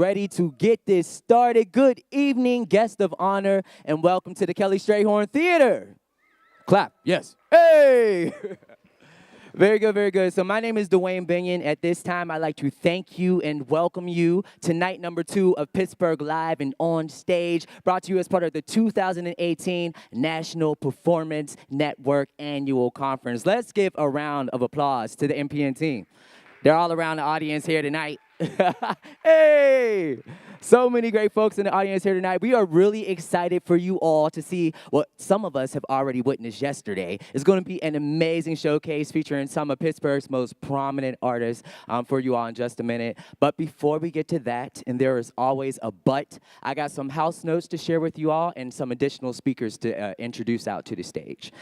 ready to get this started. Good evening, guest of honor, and welcome to the Kelly Strayhorn Theater. Clap, yes. Hey! Very good, very good. So my name is Dwayne Binion. At this time, I'd like to thank you and welcome you to night number 2 of Pittsburgh Live and On Stage, brought to you as part of the 2018 National Performance Network Annual Conference. Let's give a round of applause to the NPN team. They're all around the audience here tonight. Hey! So many great folks in the audience here tonight. We are really excited for you all to see what some of us have already witnessed yesterday. It's going to be an amazing showcase featuring some of Pittsburgh's most prominent artists for you all in just a minute. But before we get to that, and there is always a but, I got some house notes to share with you all and some additional speakers to introduce out to the stage.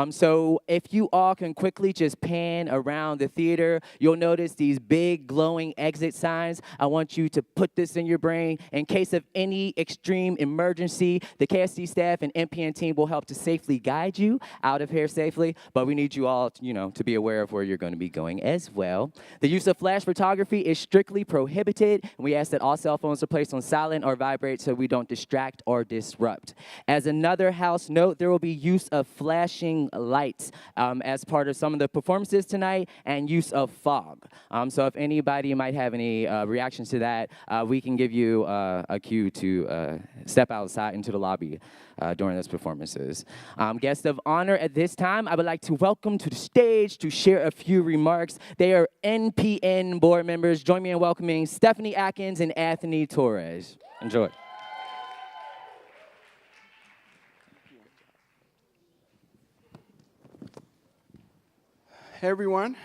So if you all can quickly just pan around the theater, you'll notice these big glowing exit signs. I want you to put this in your brain. In case of any extreme emergency, the KSD staff and NPN team will help to safely guide you out of here safely, but we need you all, to be aware of where you're going to be going as well. The use of flash photography is strictly prohibited, and we ask that all cell phones are placed on silent or vibrate so we don't distract or disrupt. As another house note, there will be use of flashing lights as part of some of the performances tonight, and use of fog. So if anybody might have any reactions to that, we can give you a cue to step outside into the lobby during those performances. Guest of honor at this time, I would like to welcome to the stage to share a few remarks. They are NPN board members. Join me in welcoming Stephanie Atkins and Anthony Torres. Enjoy. Hey everyone.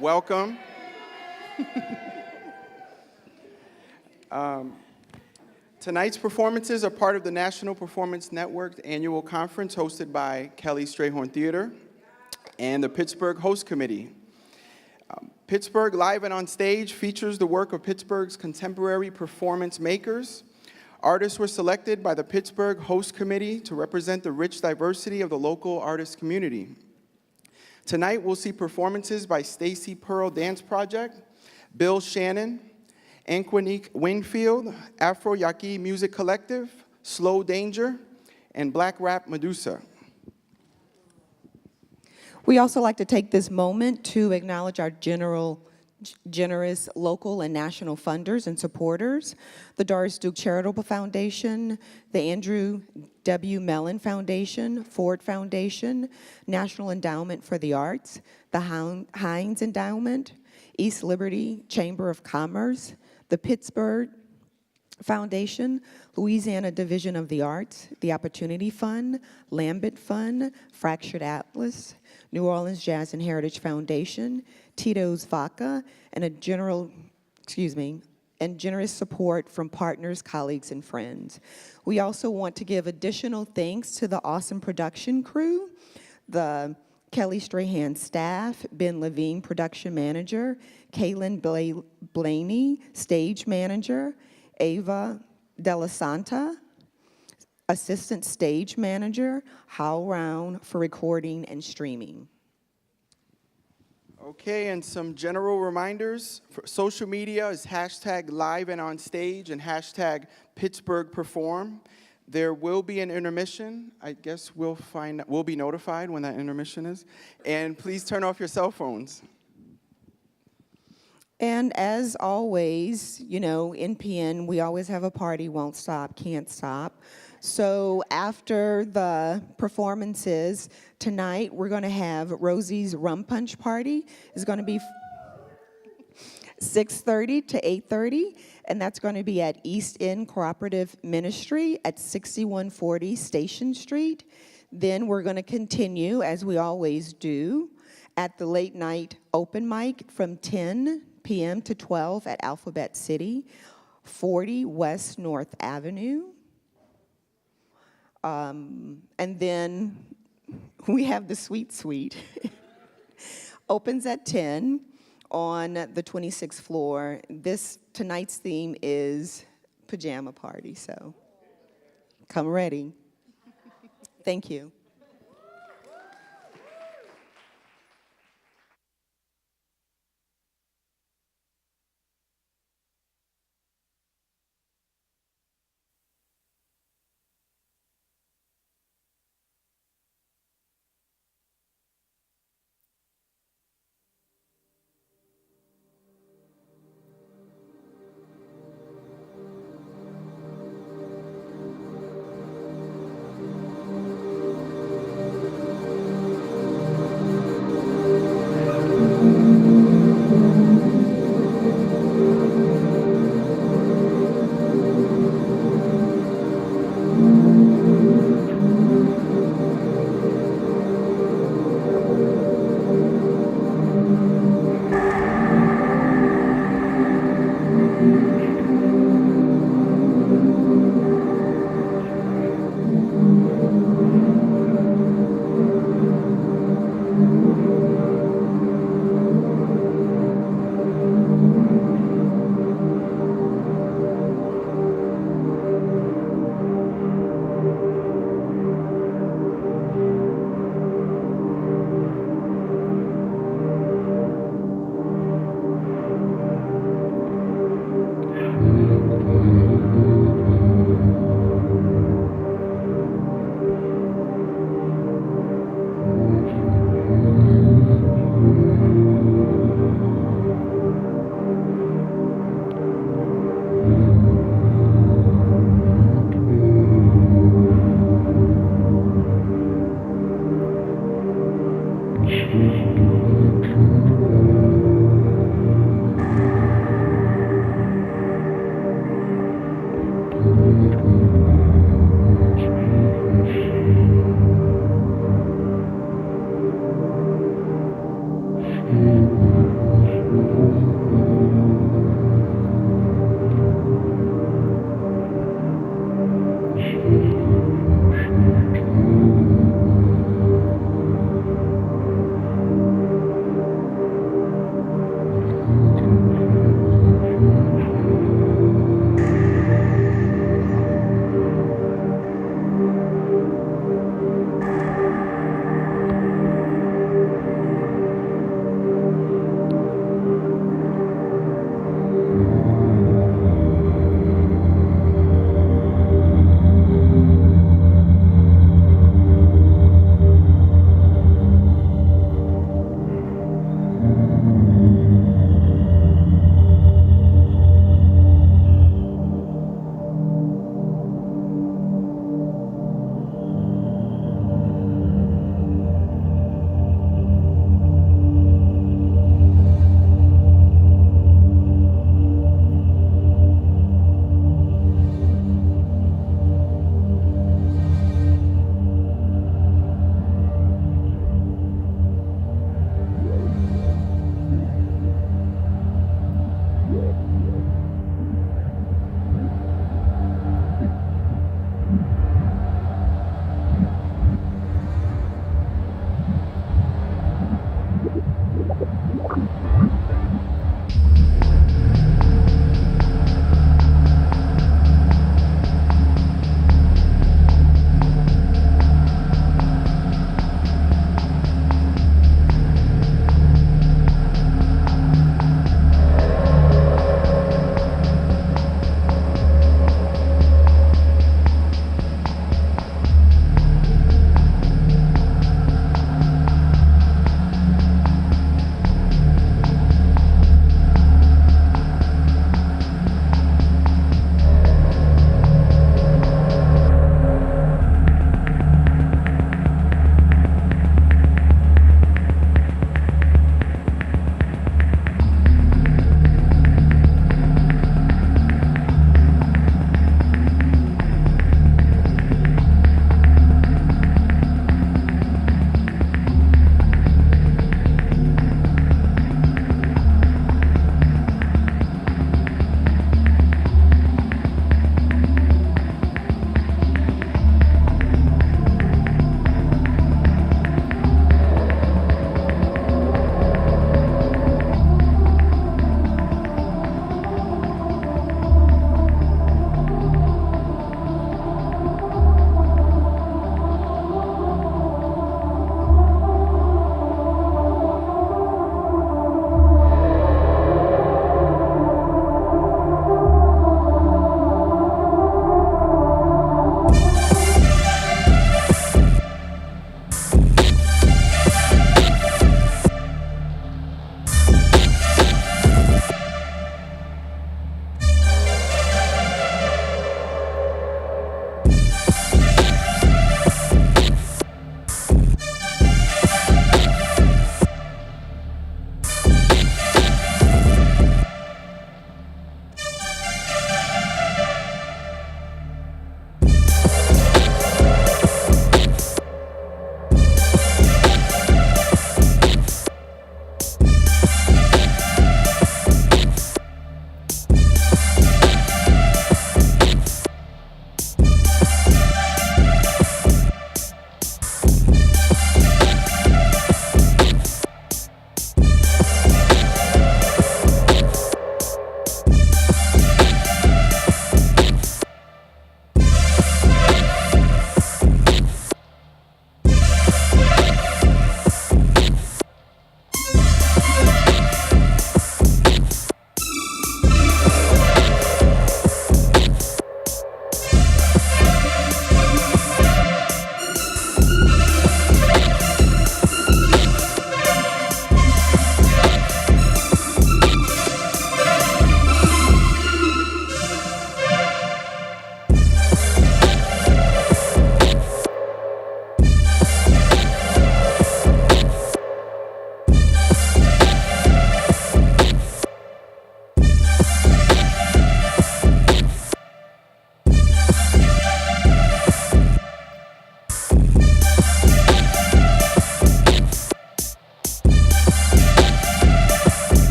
Welcome. Tonight's performances are part of the National Performance Network annual conference hosted by Kelly Strayhorn Theater and the Pittsburgh Host Committee. Pittsburgh Live and On Stage features the work of Pittsburgh's contemporary performance makers. Artists were selected by the Pittsburgh Host Committee to represent the rich diversity of the local artist community. Tonight, we'll see performances by Stacy Pearl Dance Project, Bill Shannon, Anquinique Winfield, Afro Yaqui Music Collective, Slow Danger, and Black Rap Medusa. We also like to take this moment to acknowledge our generous local and national funders and supporters, the Doris Duke Charitable Foundation, the Andrew W. Mellon Foundation, Ford Foundation, National Endowment for the Arts, the Heinz Endowment, East Liberty Chamber of Commerce, the Pittsburgh Foundation, Louisiana Division of the Arts, the Opportunity Fund, Lambert Fund, Fractured Atlas, New Orleans Jazz and Heritage Foundation, Tito's Vodka, and generous support from partners, colleagues, and friends. We also want to give additional thanks to the awesome production crew, the Kelly Strahan staff, Ben Levine, production manager, Kaylin Blaney, stage manager, Ava Della Santa, assistant stage manager, Hal Round for recording and streaming. Okay, and some general reminders. For social media is hashtag live and on stage and hashtag Pittsburgh Perform. There will be an intermission. I guess we'll be notified when that intermission is. And please turn off your cell phones. And as always, NPN, we always have a party, won't stop, can't stop. So after the performances tonight, we're going to have Rosie's Rum Punch Party. It's going to be 6:30 to 8:30, and that's going to be at East End Cooperative Ministry at 6140 Station Street. Then we're going to continue, as we always do, at the late night open mic from 10 p.m. to 12 at Alphabet City, 40 West North Avenue. And then we have the Sweet Suite. Opens at 10 on the 26th floor. Tonight's theme is pajama party, so come ready. Thank you.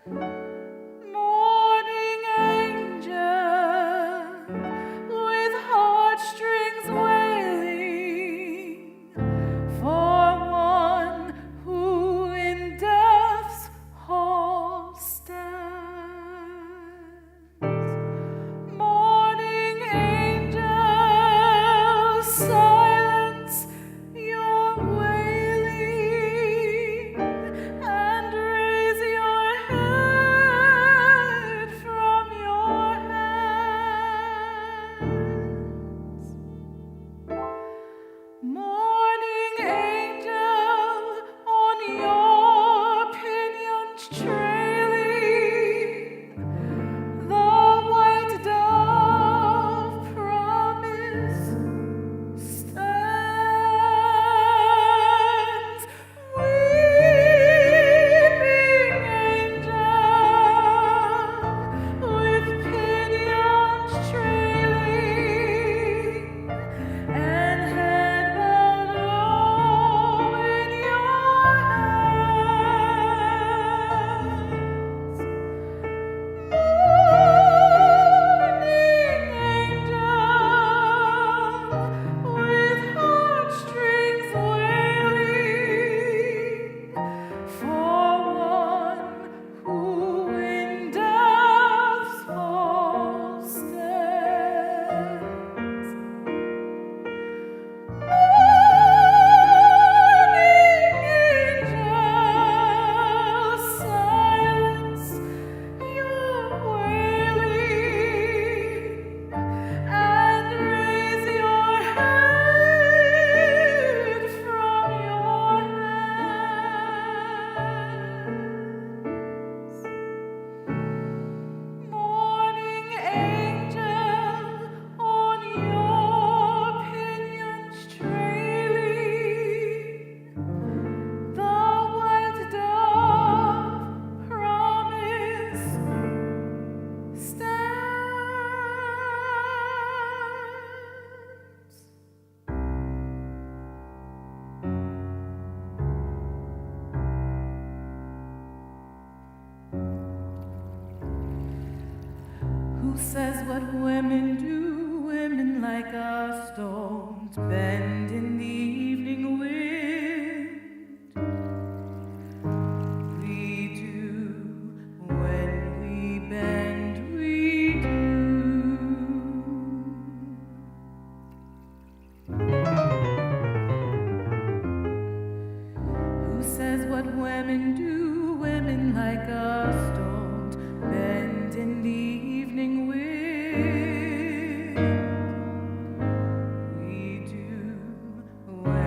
Morning angel with heartstrings wailing for one who in death's hall stands. Morning angel, silence your wailing and raise your head from your hands. Morning angel, on your pinions trailing, the white dove promise stands. Weeping angel with pinions trailing and head bowed low in your hands. Morning angel with heartstrings wailing for one who in death's hall stands. Morning angel, silence your wailing and raise your head from your hands. Morning angel, on your pinions trailing, the white dove promise stands. Who says what women do? Women like us don't bend in the evening wind. We do. When we bend, we do. Who says what women do? Women like us don't bend in the evening wind. We do. When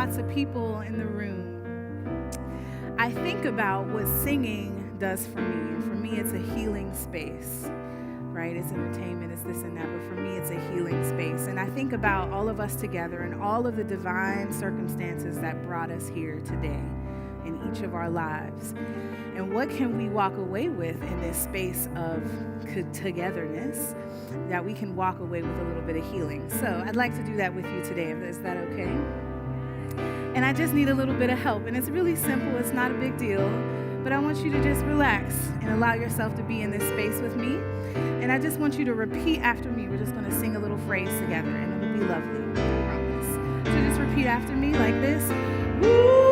lots of people in the room, I think about what singing does for me. And for me, it's a healing space, right? It's entertainment, it's this and that, but for me, it's a healing space. And I think about all of us together and all of the divine circumstances that brought us here today in each of our lives. And what can we walk away with in this space of togetherness that we can walk away with a little bit of healing? So I'd like to do that with you today. Is that okay? And I just need a little bit of help. And it's really simple. It's not a big deal. But I want you to just relax and allow yourself to be in this space with me. And I just want you to repeat after me. We're just going to sing a little phrase together, and it'll be lovely. I promise. So just repeat after me like this. Ooh.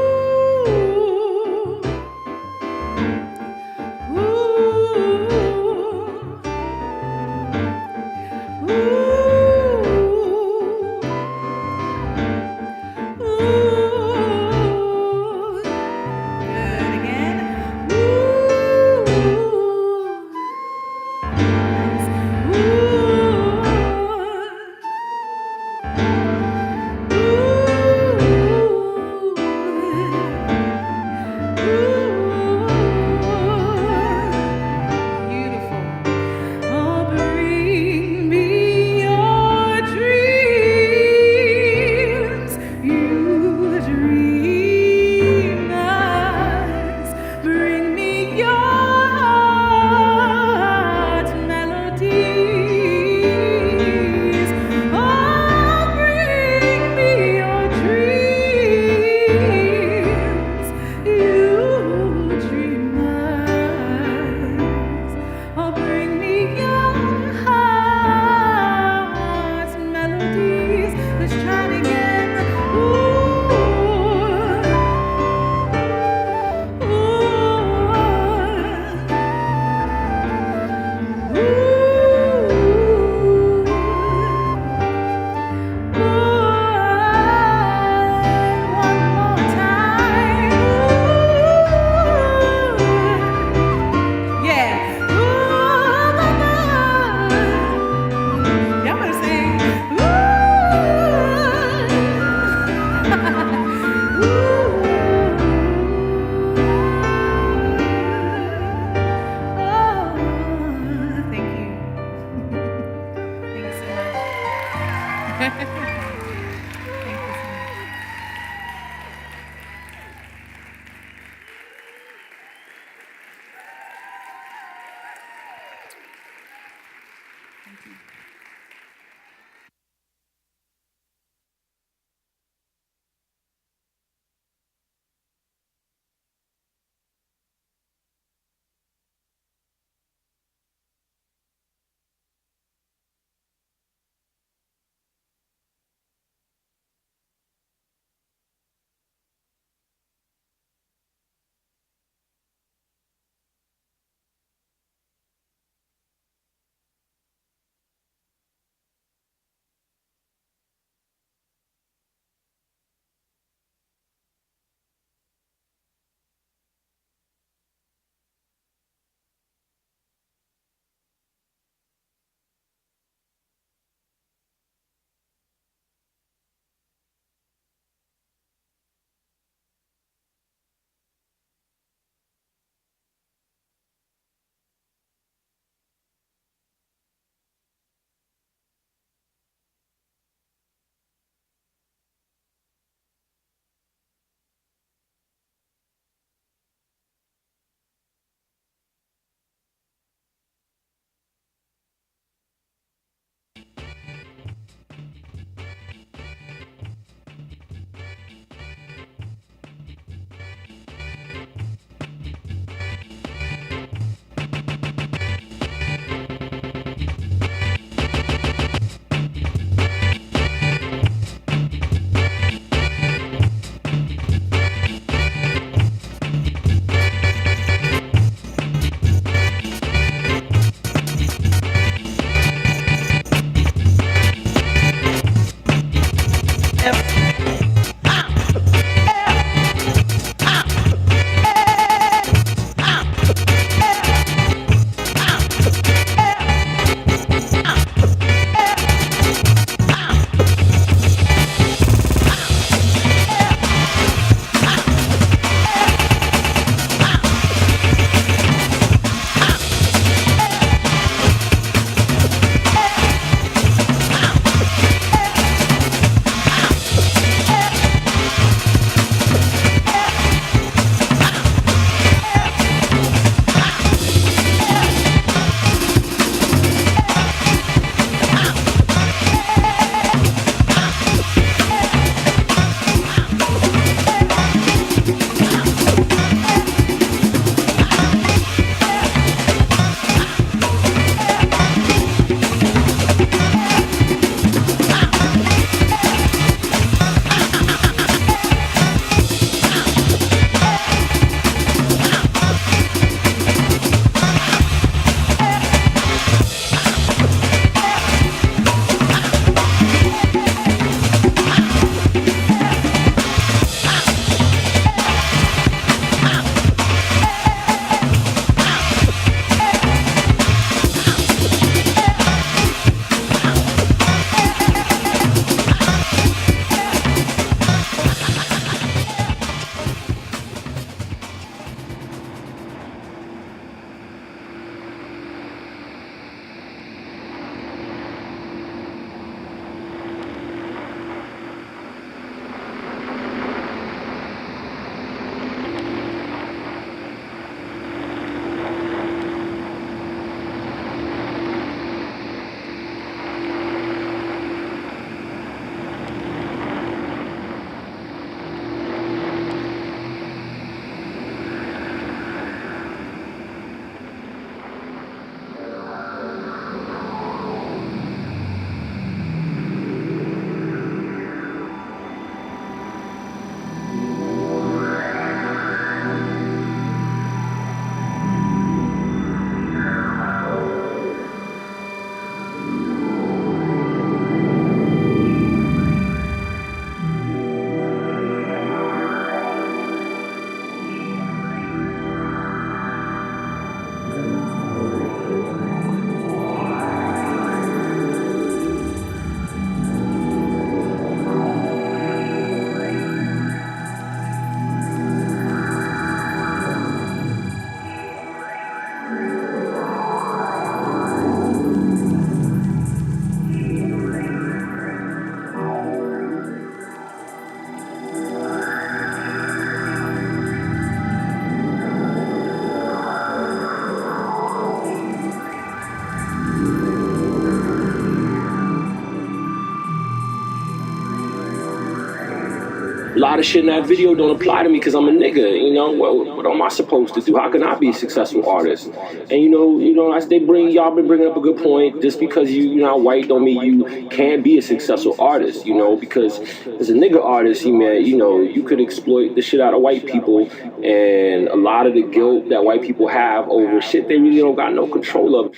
lot of shit in that video don't apply to me because I'm a nigga. You know, well, what am I supposed to do? How can I be a successful artist? And as y'all been bringing up a good point. Just because you're not white don't mean you can't be a successful artist. Because as a nigga artist, you could exploit the shit out of white people, and a lot of the guilt that white people have over shit they really don't got no control of.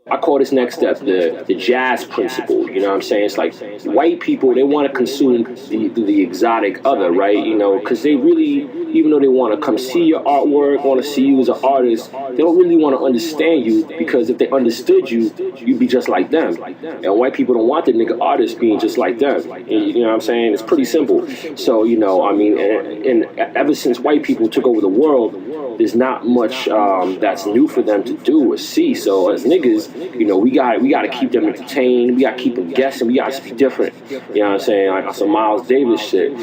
I call this next step the jazz principle. You know what I'm saying? It's like white people, they want to consume the exotic other, right? Because they really, even though they want to come see your artwork, want to see you as an artist, they don't really want to understand you, because if they understood you, you'd be just like them. And white people don't want the nigga artist being just like them. You know what I'm saying? It's pretty simple. So, and ever since white people took over the world, there's not much that's new for them to do or see. So as niggas, we got to keep them entertained. We got to keep them guessing. We got to be different. You know what I'm saying? Like some Miles Davis shit.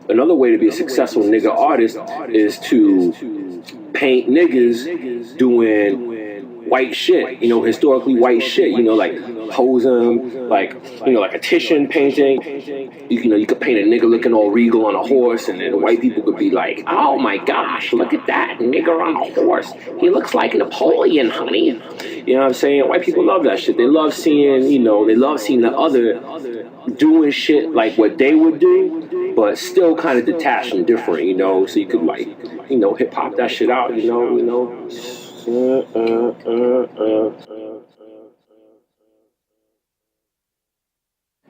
Another way to be a successful nigga artist is to paint niggas doing white shit, historically white shit, like posing, like a Titian painting. You could paint a nigga looking all regal on a horse, and then white people could be like, oh my gosh, look at that nigga on a horse. He looks like Napoleon, honey. You know what I'm saying? White people love that shit. They love seeing, the other doing shit like what they would do, but still kind of detached and different, so you could hip hop that shit out,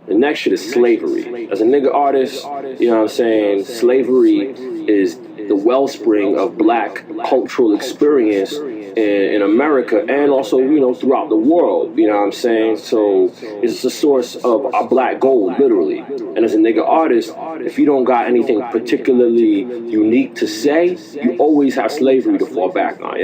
The next shit is slavery. As a nigga artist, slavery is the wellspring of black cultural experience in America, and also, throughout the world, So it's a source of our black gold, literally. And as a nigga artist, if you don't got anything particularly unique to say, you always have slavery to fall back on,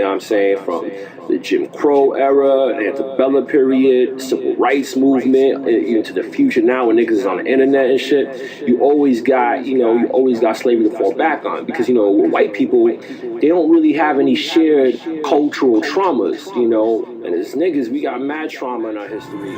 From the Jim Crow era, the antebellum period, civil rights movement, even to the future now when niggas is on the internet and shit, you always got slavery to fall back on, because, white people, they don't really have any shared cultural traumas, and as niggas, we got mad trauma in our history.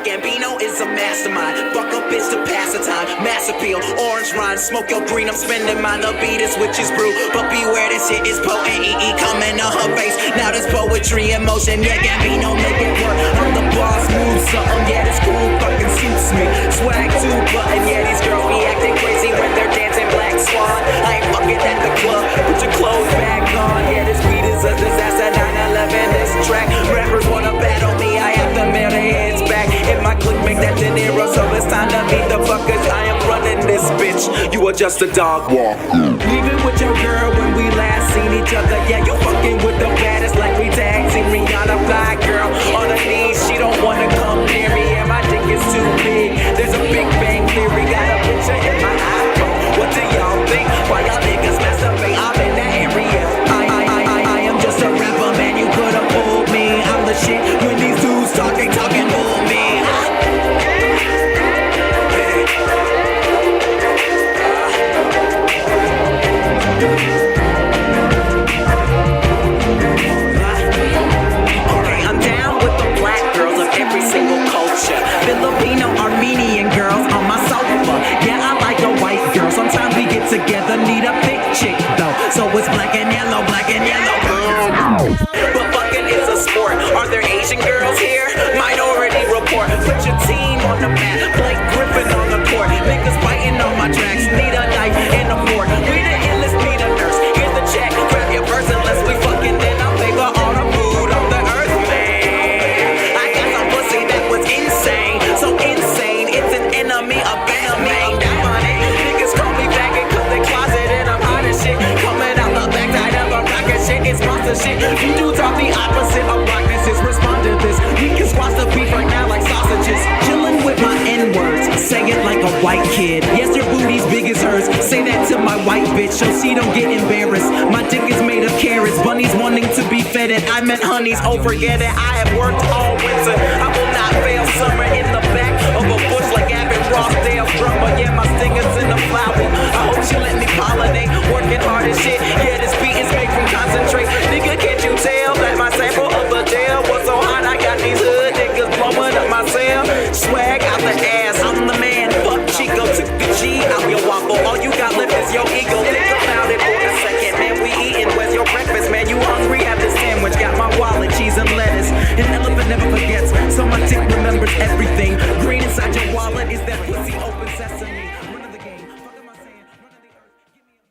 Gambino is a mastermind. Fuck up is to pass the time. Mass appeal, orange rind, smoke your green. I'm spending my libitus, which is brew. But beware, this shit is potent. Coming on her face. Now there's poetry in motion. Yeah, Gambino make it work. I'm the boss, move something. Yeah, this cool fucking suits me. Swag too button. Yeah, these girls be acting crazy when they're dancing Black Swan. I ain't fucking at the club. Put your clothes back on. Yeah, this beat is a disaster. 9/11, this track. Rappers wanna battle me. I have to mail their heads back. If my clique make that De Niro, so it's time to meet the fuckers. I am running this bitch. You are just a dog walk. Leaving with your girl when we last seen each other. Yeah, you fucking with the baddest like we tag team Rihanna, fly girl on her knees. She don't wanna come near me. Yeah, my dick is too big. There's a Big Bang Theory. Got a picture in my iPhone. What do y'all think? Why y'all niggas masturbate? I'm in that area. I am just a rapper, man. You could've fooled me. I'm the shit. When these dudes talk, they talking bull me. Every single culture, Filipino, Armenian girls on my sofa. Yeah, I like a white girl. Sometimes we get together, need a big chick though. So it's black and yellow, But fucking is a sport. Are there Asian girls here? Minority report. Put your team on the map. Blake Griffin on the court. Niggas biting on my tracks. Need a knife and a fork. We the illest, need a nurse. Here's the check. Grab your purse unless we fucking. Then I'll pay for all the food on the earth, man. So insane, it's an enemy, a venom. That money, niggas call me faggot 'cause they closet and I'm hot as shit. Coming out the backside of a rocket shit, it's monster shit. You do talk the opposite of blacknesses. Respond to this. We can squash the beef right now like sausages. Chilling with my N-words, say it like a white kid. Yes, your booty's big as hers. Say that to my white bitch, so she don't get embarrassed. My dick is made of carrots, bunnies wanting to be fed it. I meant honeys, oh forget it. I have worked all winter. I will not fail summer in the back of a bush like Abbott Rossdale drummer. Yeah, my stinger's in the flower. I hope she let me pollinate. Working hard as shit. Yeah, this beat is made from concentrate. Nigga, can't you tell that my sample of the jail was so hot? I got these hood niggas blowing up my cell. Swag out the ass, I'm the man. Fuck Chico, took the G out your waffle. All you got left is your ego. Think about it for a second, man. We eating. Where's your breakfast, man? You hungry? Have this sandwich. Got my wallet, cheese and lettuce. An elephant never forgets, so my tick remembers everything. Green inside your wallet is that pussy open sesame. Run of the game, fuck am I saying? Run of the earth, give me a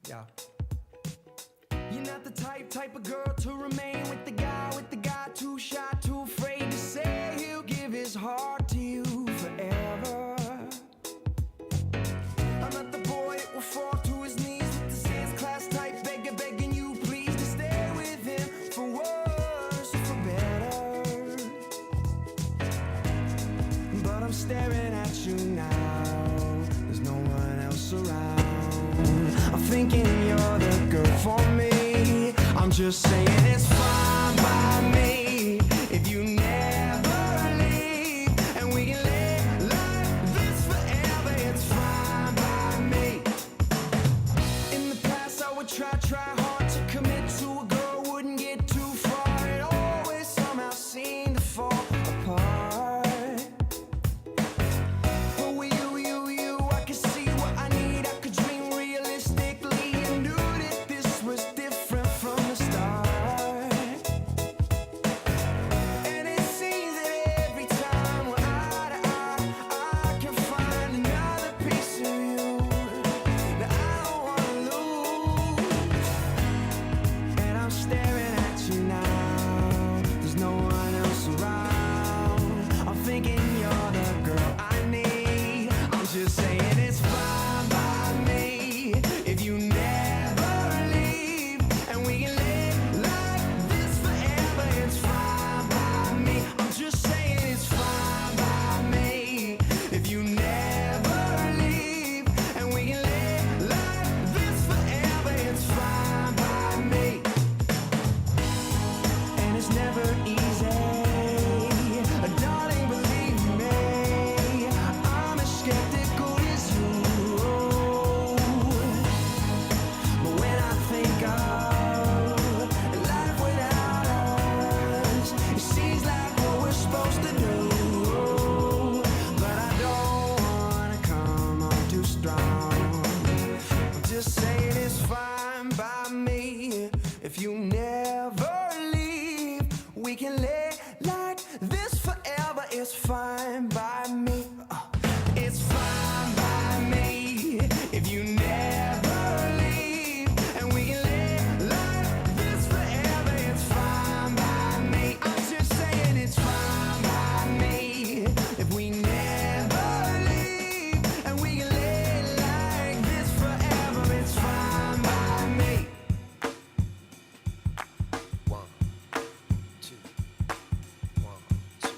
Yeah. You're not the type of girl to remain with the guy too shy, too afraid to say he'll give his heart to you forever. I'm not the boy that will fall to his knees with the sales class type begging you please to stay with him for worse or for better. But I'm staring at you now. There's no one else around. I'm thinking you're the girl for me. I'm just saying it's fine by me if you never leave, and we can live like this forever. It's fine by me. In the past I would try hard to commit to a girl, wouldn't get too far. It always somehow seemed to fall apart. But with you, I could see what I need. I could dream realistically and knew that this was different from the start. And it seems that every time we're eye to eye, I can find another piece of you that I don't wanna lose. if you never leave, we can lay like this forever. It's fine by me. It's fine by me if you never leave, and we can lay like this forever. It's fine by me. I'm just saying it's fine by me if we never leave, and we can lay like this forever. It's fine by me. 1, 2, 1, 2, 3.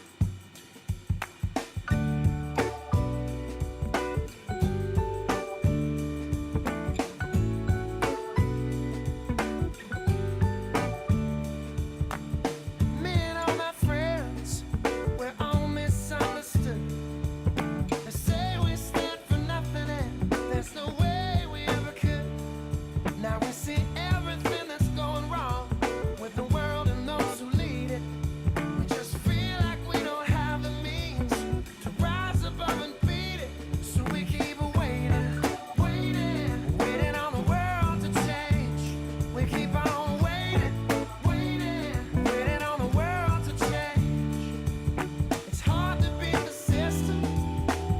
Me and all my friends, we're all misunderstood. They say we stand for nothing and there's no way we ever could. Now we see everything that's going wrong with the world and those who lead it. We just feel like we don't have the means to rise above and beat it. So we keep waiting, waiting, waiting on the world to change. We keep on waiting, waiting, waiting on the world to change. It's hard to be persistent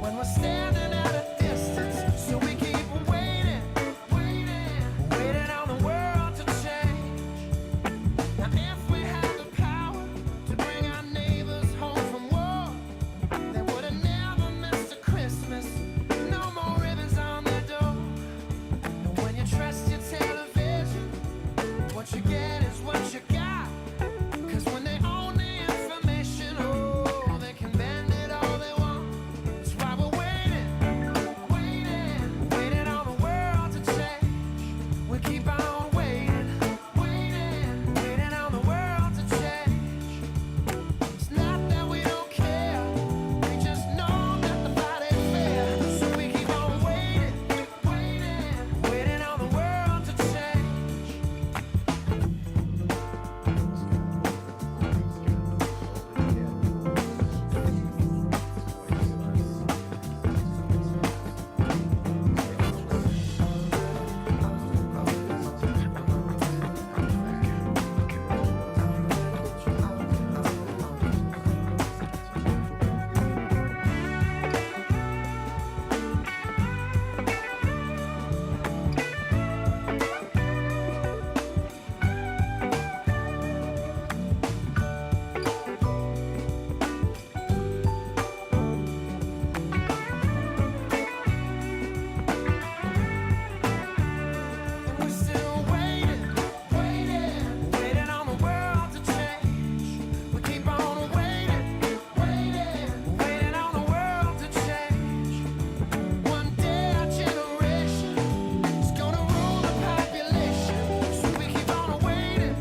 when we're standing at a distance. So we keep waiting, waiting, waiting on the world to change. Now if we had the power to bring our neighbors home from war, they would have never missed a Christmas. No more ribbons on their door. And when you trust your television, what you get is what you got. 'Cause when they own the information, oh, they can bend it all they want. That's why we're waiting, waiting, waiting on the world to change. We keep on waiting, waiting, waiting on the world to change. It's not that we don't care, we just know that the fight ain't fair. So we keep on waiting, waiting, waiting on the world to change. We're still waiting, waiting, waiting on the world to change. We keep on waiting, waiting, waiting on the world to change. One day our generation is gonna rule the population. So we keep on waiting,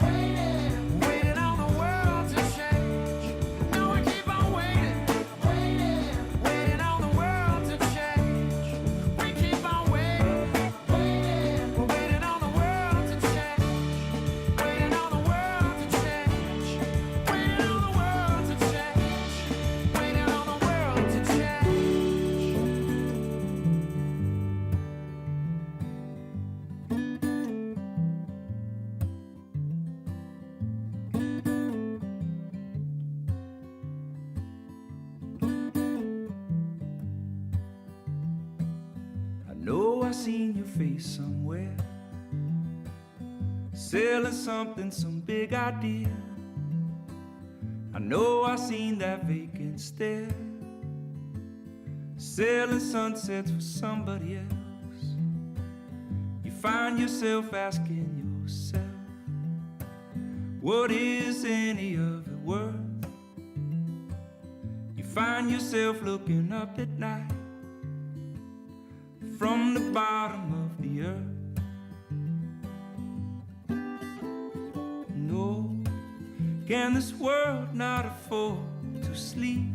waiting, waiting on the world to change. No, we keep on waiting, waiting, waiting on the world to change. We keep on waiting, waiting, we're waiting on the world to change. Waiting on the world to change. Waiting on the world to change. Waiting on the world to I know I seen your face somewhere, selling something, some big idea. I know I seen that vacant stare, selling sunsets for somebody else. You find yourself asking yourself, what is any of it worth? You find yourself looking up at night from the bottom of the earth. No, can this world not afford to sleep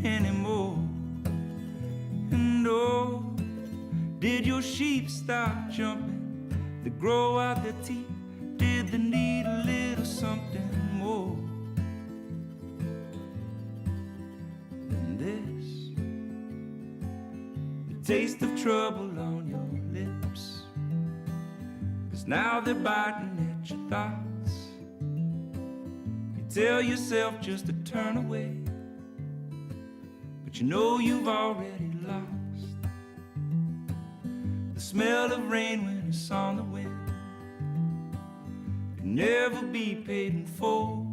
anymore? And oh, did your sheep start jumping? They grow out their teeth? Did they need a little something more than this? The taste of trouble on your lips, 'cause now they're biting at your thoughts. You tell yourself just to turn away, but you know you've already lost. The smell of rain when it's on the wind can never be paid in full.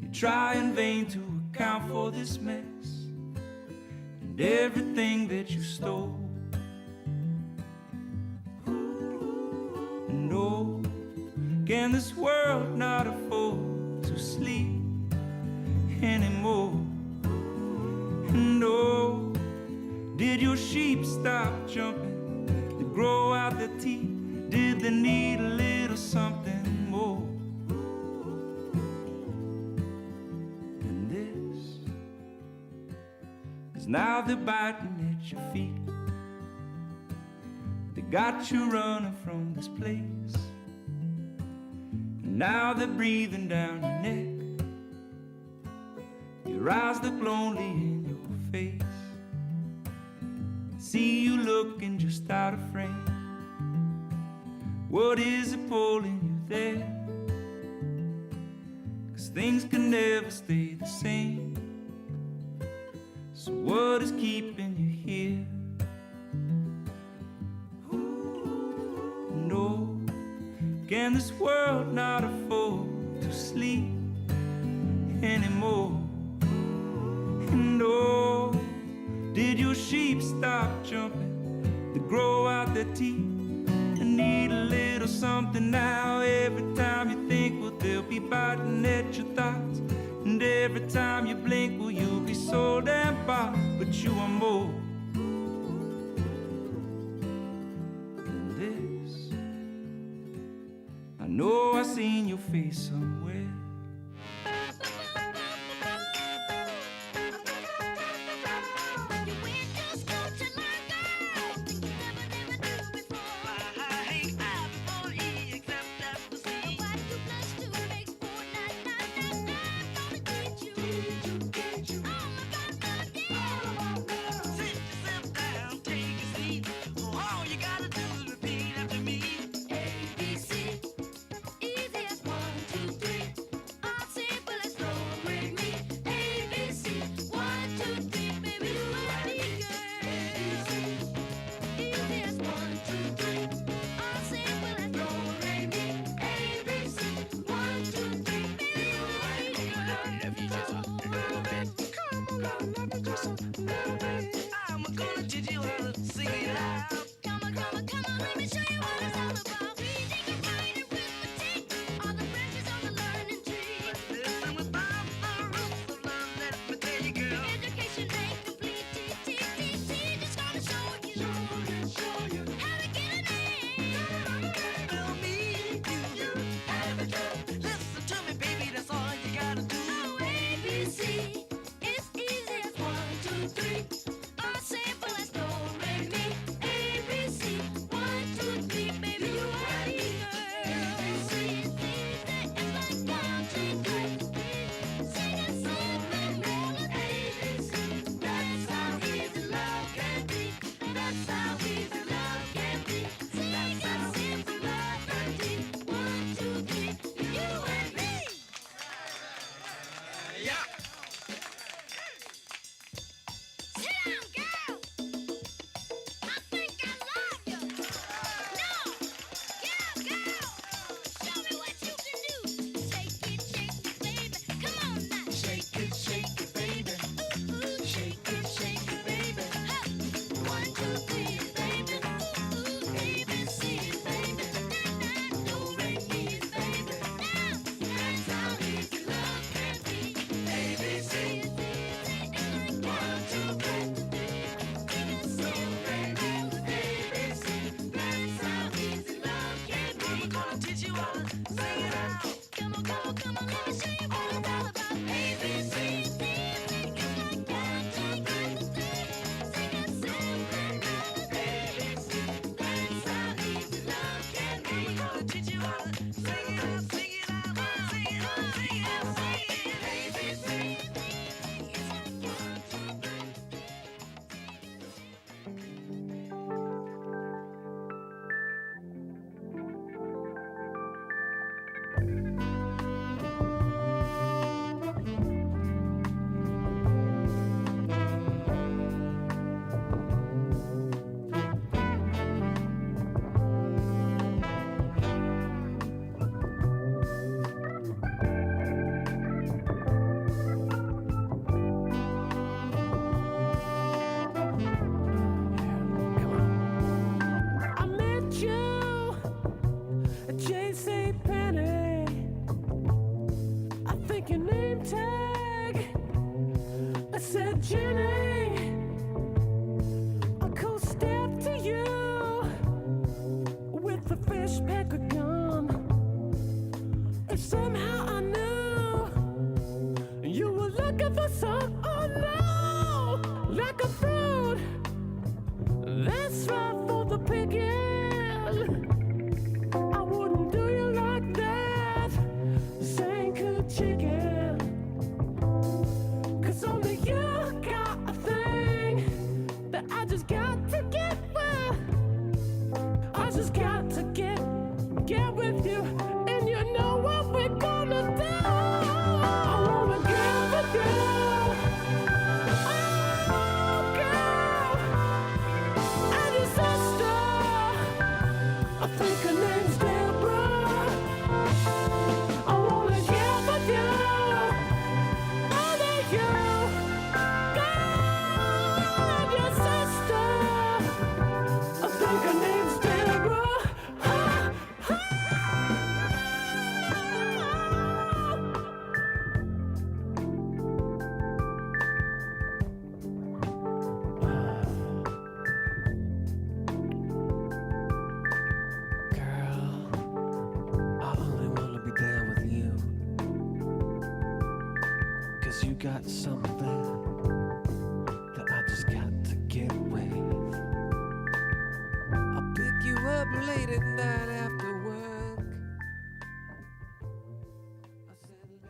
You try in vain to account for this mess and everything that you stole. And oh, can this world not afford to sleep anymore? And oh, did your sheep stop jumping to grow out their teeth? Did they need a little something more than this? 'Cause now they're biting at your feet. They got you running from this place, and now they're breathing down your neck. Your eyes look lonely in your face. See you looking just out of frame. What is it pulling you there? 'Cause things can never stay the same. So what is keeping you here? No, can this world not afford to sleep anymore? And oh, did your sheep stop jumping to grow out their teeth and need a little something now? Every time you think, well, they'll be biting at your thoughts, and every time you blink, well, you'll be so damn far, but you are more than this. I know I seen your face somewhere. fresh pack of gum. If somehow I knew you were looking for some, oh no, like a fruit that's right for the picking. I wouldn't do you like that, saying good chicken. 'Cause only you got a thing that I just got to get with. I just got to get with you, and you know what we're gonna do. I wanna get with you. Oh, girl, and your sister, I think her name's Deborah. I wanna get with you. Only you, girl, and your sister, I think her name's Deborah. Girl, I only wanna be there with you, 'cause you got something that I just got to get with. I'll pick you up late at night after work. I said, lady.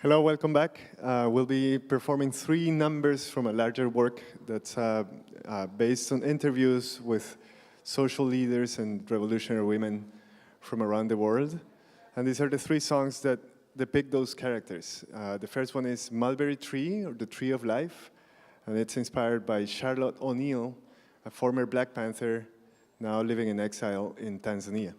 Hello, welcome back. We'll be performing 3 numbers from a larger work that's based on interviews with social leaders and revolutionary women from around the world. And these are the 3 songs that depict those characters. The first one is Mulberry Tree, or the Tree of Life, and it's inspired by Charlotte O'Neill, a former Black Panther now living in exile in Tanzania.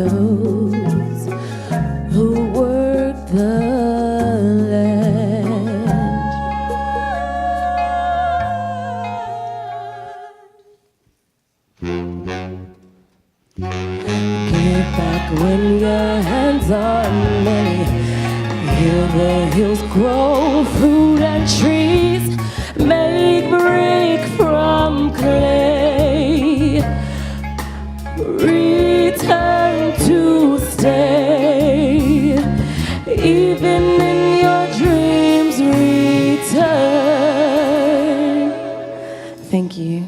those who work the land. Give back when your hands are many. Heal the hills grow fruit and trees. Make brick from clay. Return to stay. Even in your dreams, return. Thank you.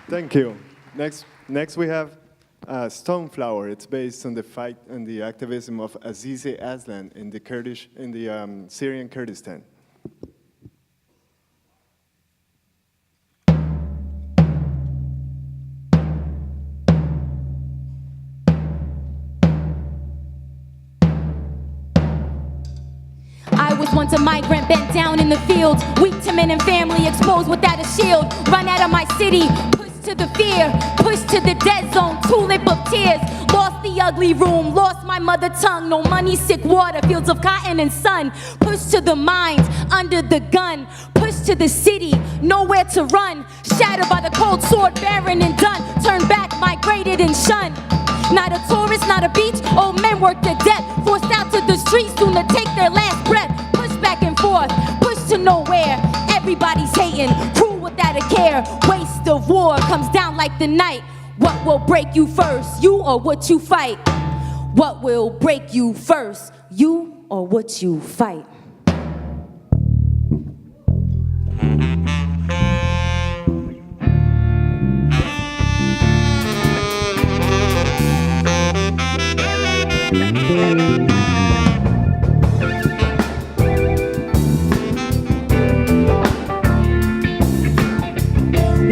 Thank you. Next we have Stoneflower. It's based on the fight and the activism of Azize Aslan in the Syrian Kurdistan. I was once a migrant bent down in the fields, weak to men and family, exposed without a shield. Run out of my city, pushed to the fear, pushed to the dead zone, tulip of tears. Lost the ugly room, lost my mother tongue. No money, sick water, fields of cotton and sun. Pushed to the mines, under the gun. Pushed to the city, nowhere to run. Shattered by the cold sword, barren and done. Turned back, migrated and shunned. Not a tourist, not a beach, old men worked to death. Forced out to the streets, soon to take their last breath. Pushed back and forth, pushed to nowhere. Everybody's hating, cruel without a care. Waste of war comes down like the night. What will break you first, you or what you fight? What will break you first, you or what you fight?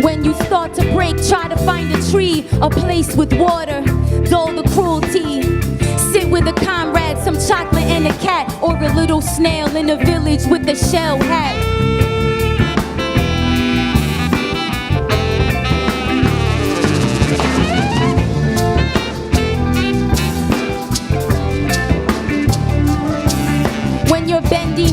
When you start to break, try to find a tree, a place with water, dull the cruelty. Sit with a comrade, some chocolate and a cat, or a little snail in a village with a shell hat.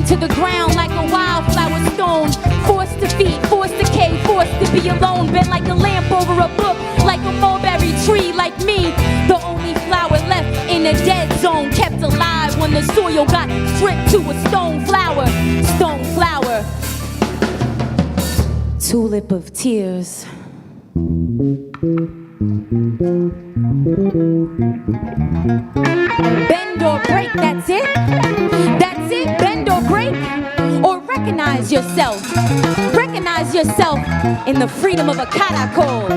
to the ground like a wildflower stone. Forced to feed, forced to cave, forced to be alone. Bent like a lamp over a book, like a mulberry tree, like me. The only flower left in a dead zone, kept alive when the soil got stripped to a stone flower. Stone flower. Tulip of tears. Bend or break, that's it. That's it, bend or break. Or recognize yourself. Recognize yourself in the freedom of a caracol.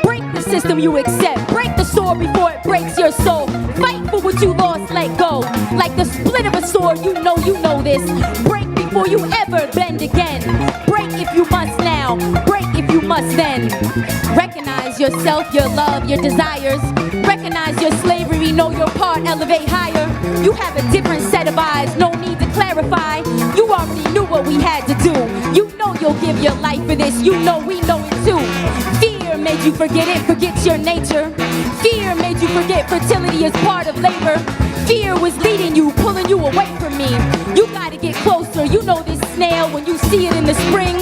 Break the system you accept. Break the sword before it breaks your soul. Fight for what you lost, let go. Like the split of a sword, you know this. Break before you ever bend again. Break if you must now. Break if you must then. Recognize yourself, your love, your desires. Recognize your slavery, know your part, elevate higher. You have a different set of eyes, no need to clarify. You already knew what we had to do. You know you'll give your life for this, you know we know it too. Fear made you forget it, forget your nature. Fear made you forget fertility is part of labor. Fear was leading you, pulling you away from me. You gotta get closer, you know this snail when you see it in the spring.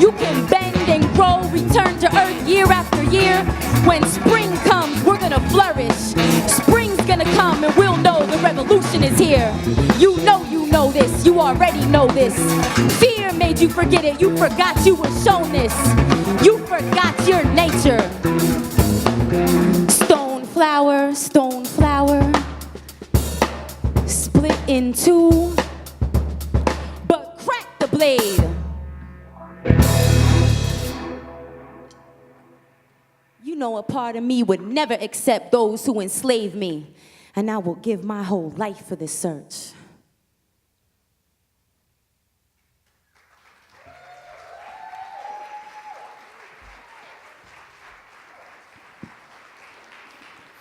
You can bend and grow, return to earth year after year. When spring comes, we're gonna flourish. Spring's gonna come and we'll know the revolution is here. You know this, you already know this. Fear made you forget it, you forgot you were shown this. You forgot your nature. Stone flower, split in two, but crack the blade. You know a part of me would never accept those who enslave me, and I will give my whole life for this search.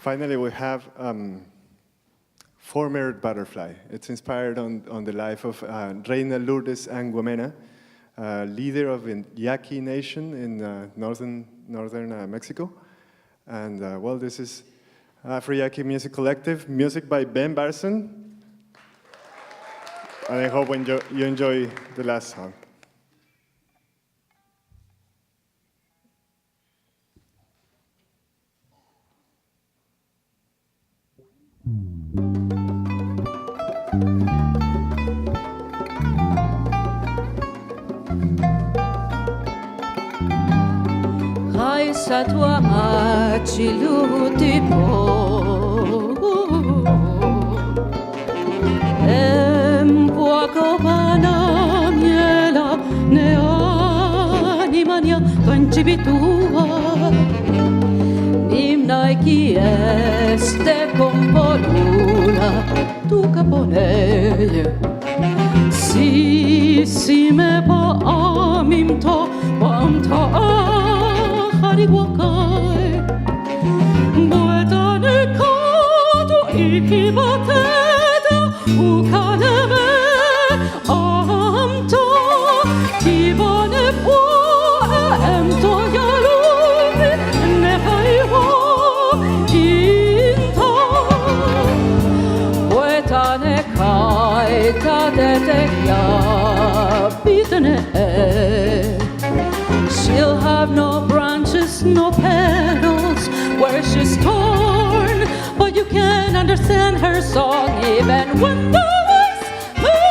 Finally, we have Former Butterfly. It's inspired on the life of Reina Lourdes Anguamena, leader of the Yaqui Nation in northern Mexico. And well, this is Afro-Yaqui Music Collective, music by Ben Barson. And I hope you enjoy the last song. Sa tua maciluti po Empuaco pana miela ne animania concibitua Nimnai chi este compolula tu caponele Si me pa amimto pamta Hariwakai Buetane kato ikibateta Ukaneme amto Kibane po emto yalumi Nehaiwa inta Buetane kaita detekya Bitane She'll have no branches, no petals where she's torn, but you can understand her song even when the voice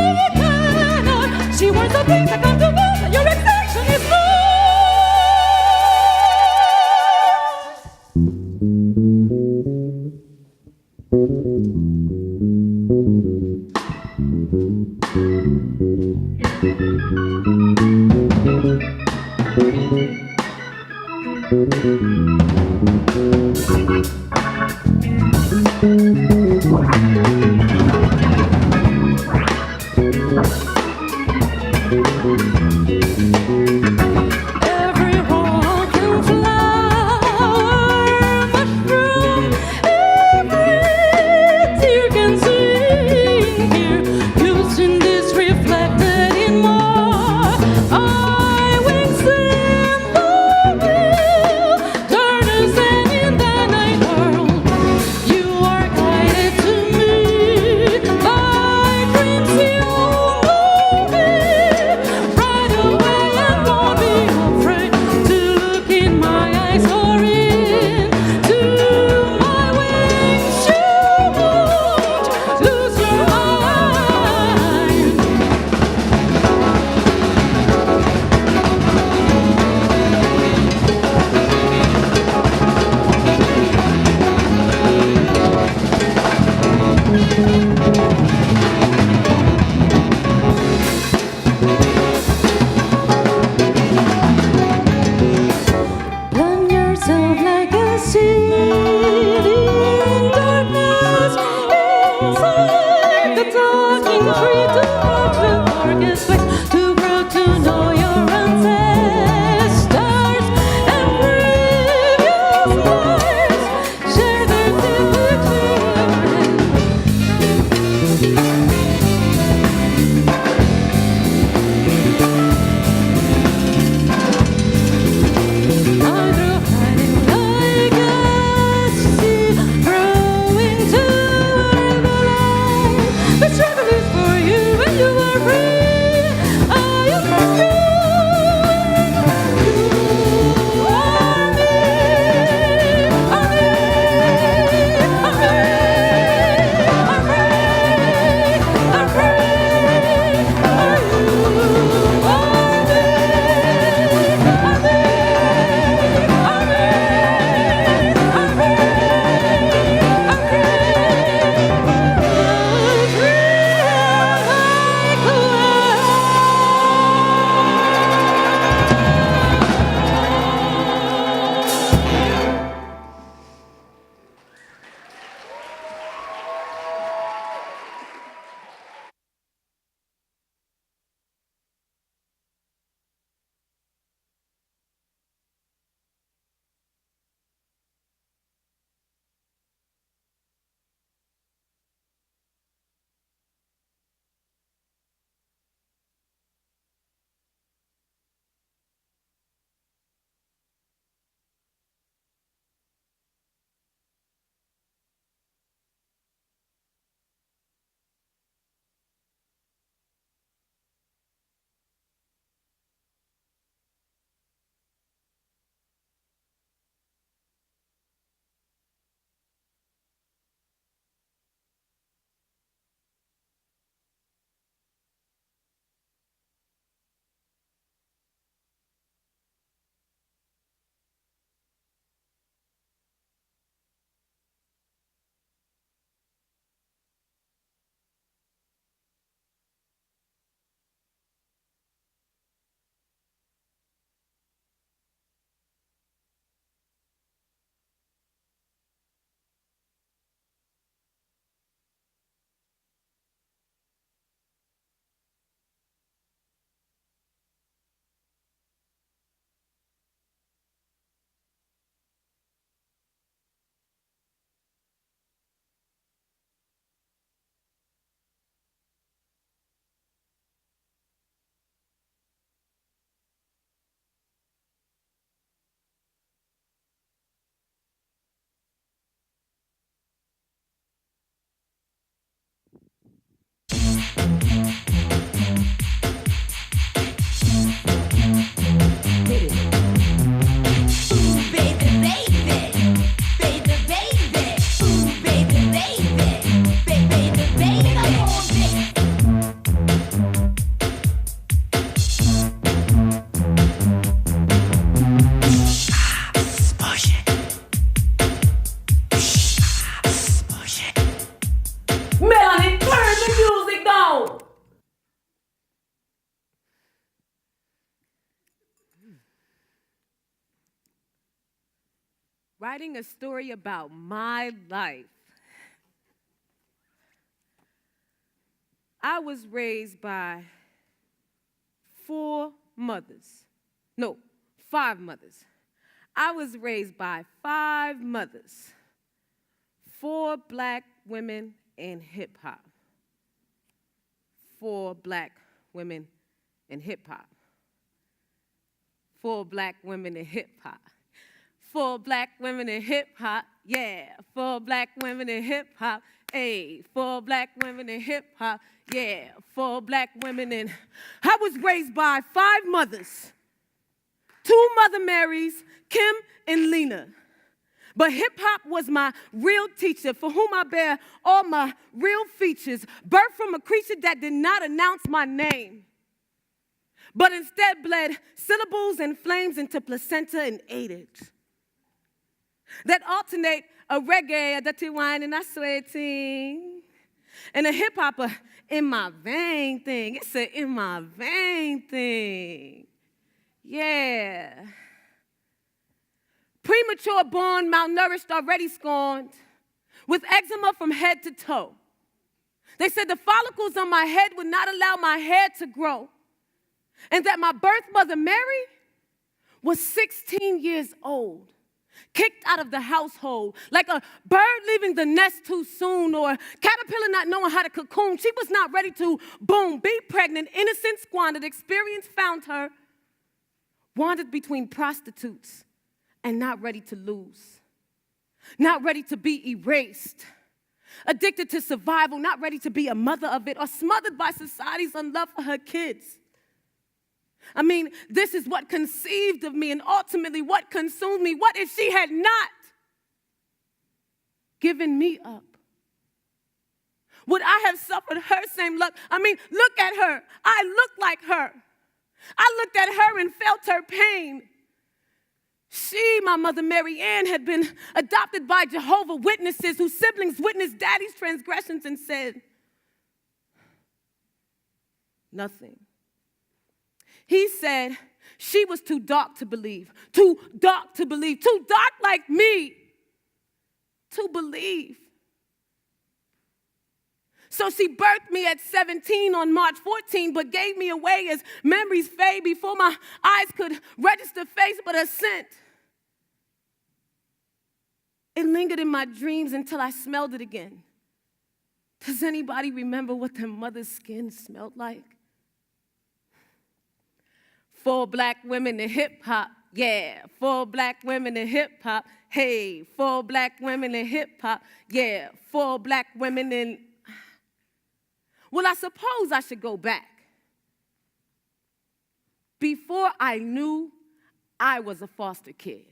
you cannot. She wants a thing to come to pass, and your extinction is guided writing a story about my life. I was raised by 5 mothers. I was raised by 5 mothers, 4 black women in hip hop. 4 black women in hip hop. 4 black women in hip hop. 4 black women in hip hop, yeah. 4 black women in hip hop, hey. 4 black women in hip hop, yeah. 4 black women in. I was raised by 5 mothers, 2 Mother Marys, Kim and Lena. But hip-hop was my real teacher, for whom I bear all my real features, birthed from a creature that did not announce my name, but instead bled syllables and flames into placenta and ate it. That alternate a reggae, a dirty wine, and a sweating, and a hip-hop, in my vein thing. It's a in my vein thing. Yeah. Premature born, malnourished, already scorned, with eczema from head to toe. They said the follicles on my head would not allow my hair to grow, and that my birth mother, Mary, was 16 years old, kicked out of the household, like a bird leaving the nest too soon, or caterpillar not knowing how to cocoon. She was not ready to, boom, be pregnant, innocent, squandered, experience found her, wandered between prostitutes, and not ready to lose, not ready to be erased, addicted to survival, not ready to be a mother of it, or smothered by society's unlove for her kids. I mean, this is what conceived of me and ultimately what consumed me. What if she had not given me up? Would I have suffered her same luck? I mean, look at her. I look like her. I looked at her and felt her pain. She, my mother Mary Ann, had been adopted by Jehovah's Witnesses whose siblings witnessed daddy's transgressions and said nothing. He said she was too dark to believe, too dark like me to believe. So she birthed me at 17 on March 14, but gave me away as memories fade before my eyes could register face but a scent. It lingered in my dreams until I smelled it again. Does anybody remember what their mother's skin smelled like? 4 black women in hip hop, yeah. 4 black women in hip hop, hey. 4 black women in hip hop, yeah. 4 black women in. Well, I suppose I should go back. Before I knew I was a foster kid.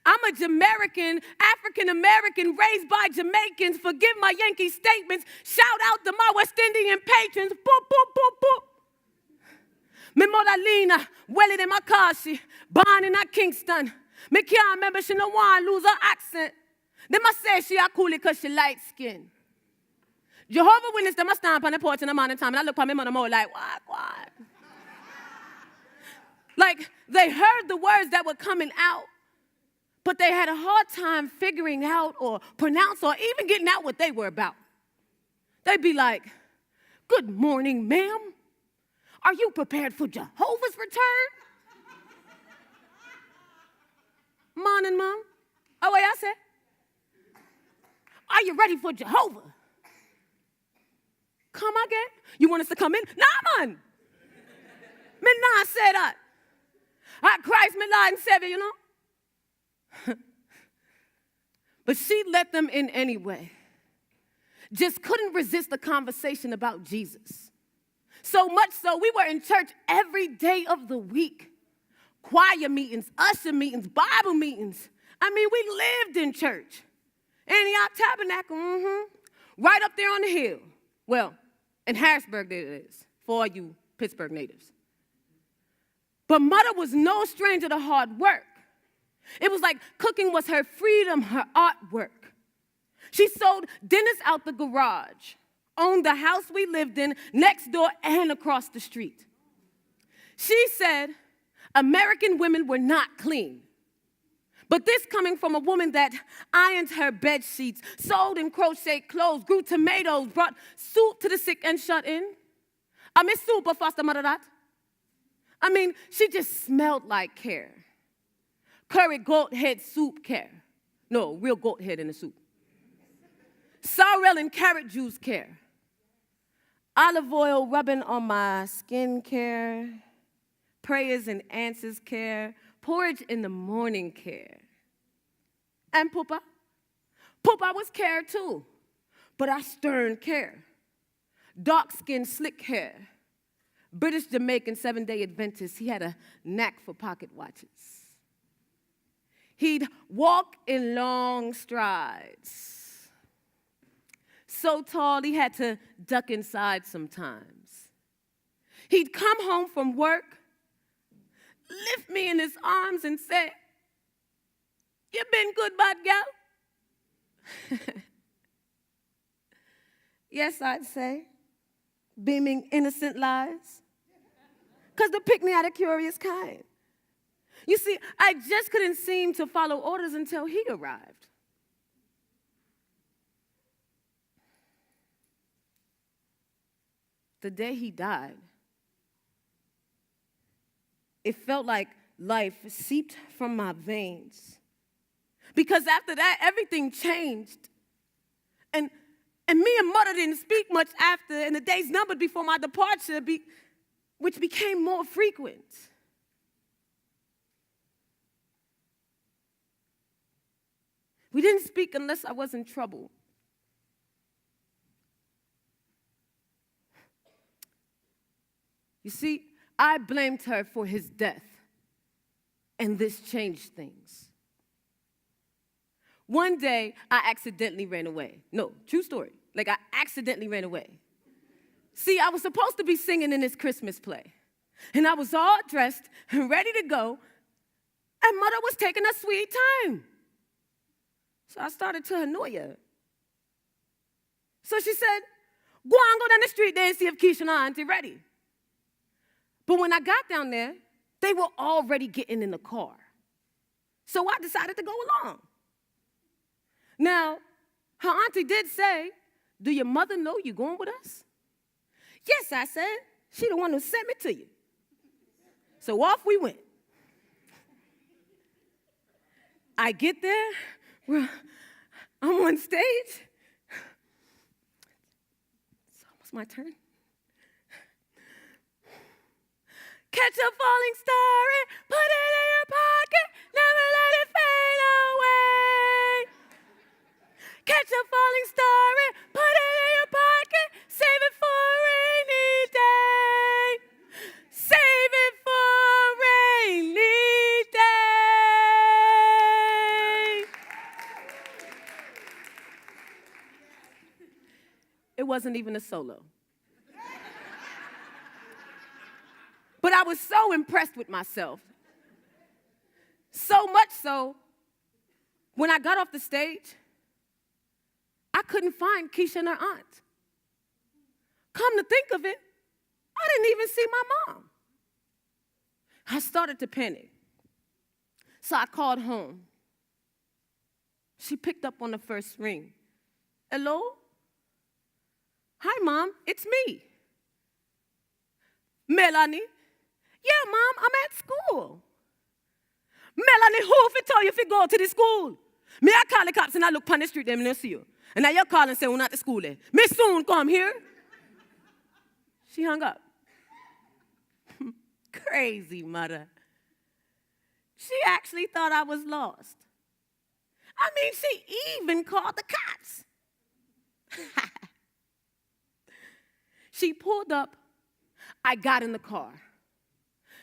I'm a Jamaican, African-American, raised by Jamaicans. Forgive my Yankee statements. Shout out to my West Indian patrons. Boop, boop, boop, boop. Me mother Lena, Welly in Makashi, born in Kingston. Me can't remember she no want lose her accent. They must say she a coolie because she light skin. Jehovah's Witness, they must stand up on the porch in the morning time, and I look at my mother more like, what? Like, they heard the words that were coming out, but they had a hard time figuring out or pronounce or even getting out what they were about. They'd be like, good morning, ma'am. Are you prepared for Jehovah's return? Morning, Mom. Oh, wait, I said, are you ready for Jehovah? Come again? You want us to come in? Nah, man. Me nah say that. Christ me Lord and Savior, you know? But she let them in anyway. Just couldn't resist the conversation about Jesus. So much so, we were in church every day of the week. Choir meetings, usher meetings, Bible meetings. I mean, we lived in church. Antioch Tabernacle, right up there on the hill. Well, in Harrisburg there it is, for all you Pittsburgh natives. But mother was no stranger to hard work. It was like cooking was her freedom, her artwork. She sold dinners out the garage, owned the house we lived in, next door and across the street. She said, American women were not clean. But this coming from a woman that ironed her bed sheets, sewed and crocheted clothes, grew tomatoes, brought soup to the sick and shut in. I miss super faster mother that. I mean, she just smelled like care. Curry goat head soup care. No, real goat head in the soup. Sorrel and carrot juice care. Olive oil rubbing on my skin care. Prayers and answers care. Porridge in the morning care. And Poopa. Poopa was care too, but I stern care. Dark skin, slick hair. British Jamaican 7-day Adventist, he had a knack for pocket watches. He'd walk in long strides. So tall he had to duck inside sometimes. He'd come home from work, lift me in his arms and say, "You been good, bad gal?" Yes, I'd say, beaming innocent lies. Because the pick me had a curious kind. You see, I just couldn't seem to follow orders until he arrived. The day he died, it felt like life seeped from my veins. Because after that, everything changed. And me and Mother didn't speak much after, and the days numbered before my departure, which became more frequent. We didn't speak unless I was in trouble. You see, I blamed her for his death, and this changed things. One day, I accidentally ran away. No, true story. Like, I accidentally ran away. See, I was supposed to be singing in this Christmas play, and I was all dressed and ready to go, and Mother was taking a sweet time. So I started to annoy her. So she said, "Go on, go down the street there and see if Keisha and her auntie ready." But when I got down there, they were already getting in the car. So I decided to go along. Now, her auntie did say, "Do your mother know you're going with us?" "Yes," I said. "She the one who sent me to you." So off we went. I get there, well, I'm on stage. It's almost my turn. Catch a falling star and put it in your pocket, never let it fade away. Catch a falling star and put it in your pocket, save it for a rainy day. Save it for a rainy day. It wasn't even a solo. But I was so impressed with myself. So much so, when I got off the stage, I couldn't find Keisha and her aunt. Come to think of it, I didn't even see my mom. I started to panic. So I called home. She picked up on the first ring. "Hello? Hi, Mom, it's me. Melanie." "Yeah, Mom, I'm at school." "Melanie, who if it tell you if you go to the school? Me, I call the cops and I look on the street them and I see you. And now you call and say we're not at school there. Me soon come here." She hung up. Crazy Mother. She actually thought I was lost. I mean, she even called the cops. She pulled up. I got in the car.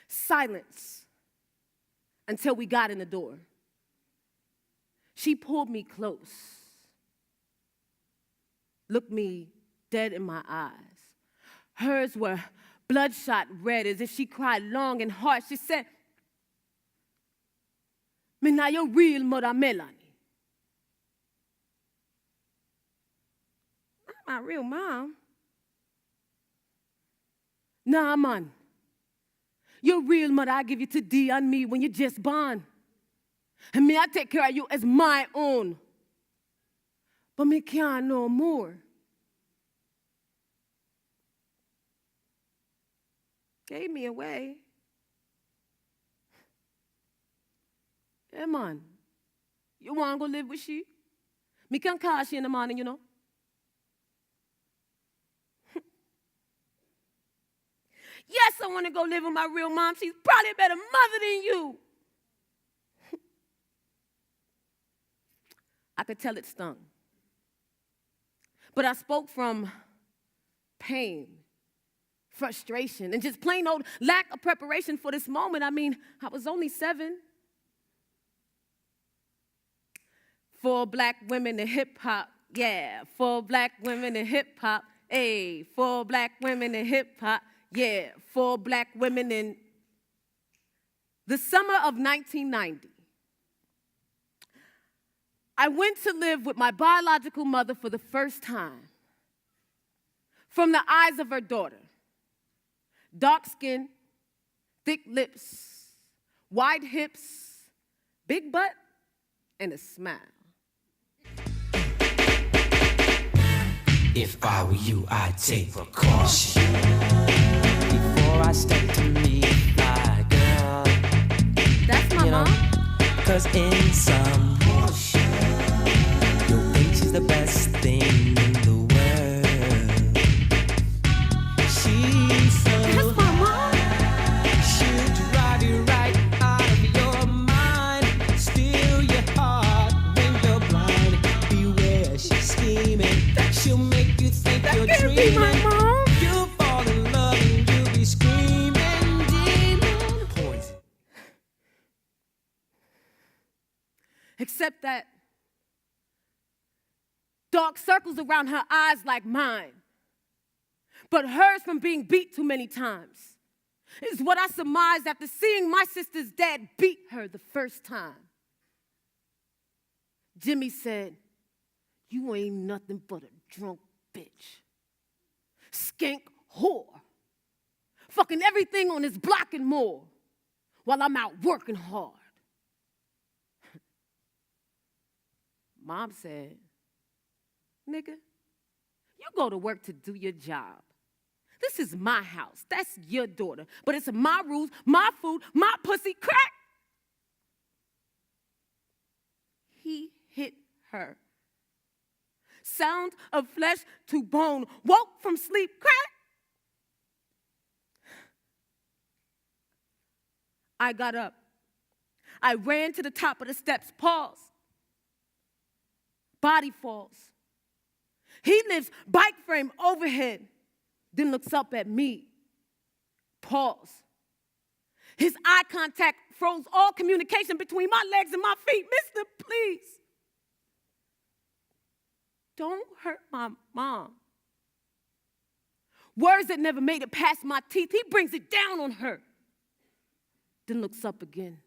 Silence until we got in the door. She pulled me close, looked me dead in my eyes. Hers were bloodshot red as if she cried long and hard. She said, "Me now your real mother Melanie." Not my real mom. "Nah, man. Your real mother, I give you to D and me when you just born. And me, I take care of you as my own. But me can't no more. Gave me away. Yeah, man. You want to go live with she? Me can call she in the morning, you know. Yes, I want to go live with my real mom. She's probably a better mother than you. I could tell it stung. But I spoke from pain, frustration, and just plain old lack of preparation for this moment. I mean, I was only 7. 4 black women in hip-hop, yeah. 4 black women in hip-hop, hey. 4 black women in hip-hop, yeah. 4 black women in the summer of 1990. I went to live with my biological mother for the first time. From the eyes of her daughter. Dark skin, thick lips, wide hips, big butt, and a smile. If I were you, I'd take precaution before I step to meet my girl. That's my mom. 'Cause in some portion, you'll think she's the best thing in the world. She's so That's my mom. she'll drive you right out of your mind, steal your heart when you're blind. Beware, she's scheming. She'll make you think you're Can't be my dreaming. mom. You'll fall in love and you'll be screaming, demon. Poison. Except that dark circles around her eyes like mine. But hers from being beat too many times. Is what I surmised after seeing my sister's dad beat her the first time. Jimmy said, "You ain't nothing but a drunk bitch. Skank whore. Fucking everything on this block and more. While I'm out working hard." Mom said, "Nigga, you go to work to do your job. This is my house. That's your daughter. But it's my rules, my food, my pussy, crack." He hit her. Sound of flesh to bone. Woke from sleep, crack. I got up. I ran to the top of the steps, pause. Body falls. He lifts bike frame overhead, then looks up at me. Pause. His eye contact froze all communication between my legs and my feet. "Mister, please. Don't hurt my mom." Words that never made it past my teeth. He brings it down on her, then looks up again.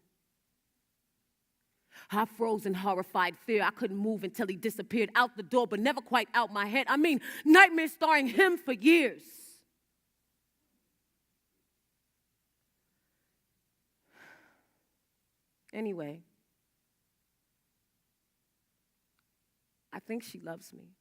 I froze in horrified fear. I couldn't move until he disappeared out the door, but never quite out my head. I mean, nightmares starring him for years. Anyway, I think she loves me.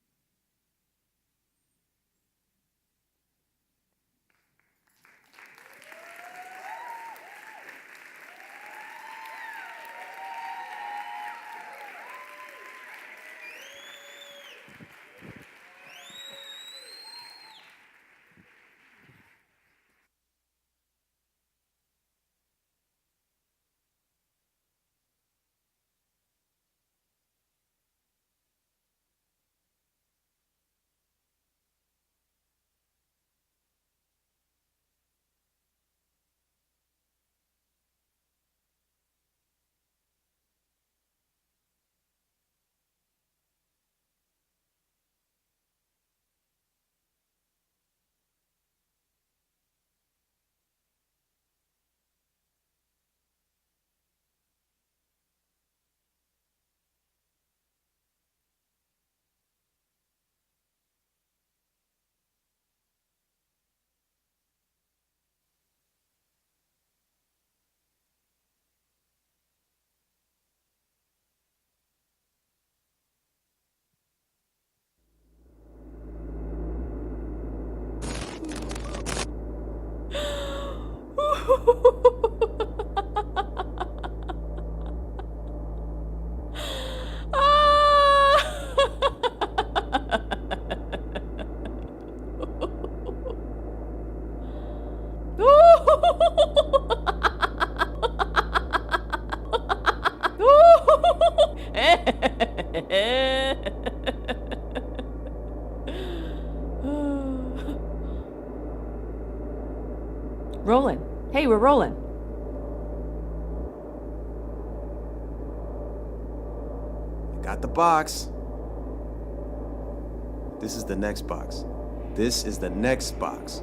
Rolling. Hey, we're rolling. Got the box. This is the next box. This is the next box.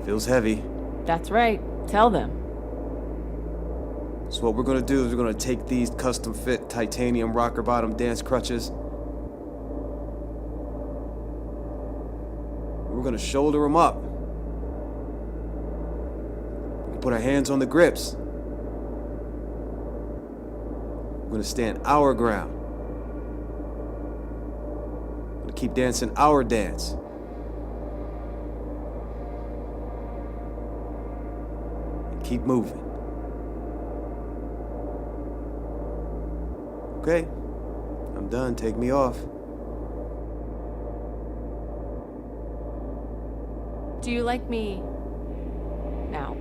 Feels heavy. That's right. Tell them. So what we're gonna do is we're gonna take these custom fit titanium rocker bottom dance crutches. We're gonna shoulder them up. We can put our hands on the grips. We're gonna stand our ground. We're gonna keep dancing our dance. And keep moving. Okay, I'm done. Take me off. Do you like me now?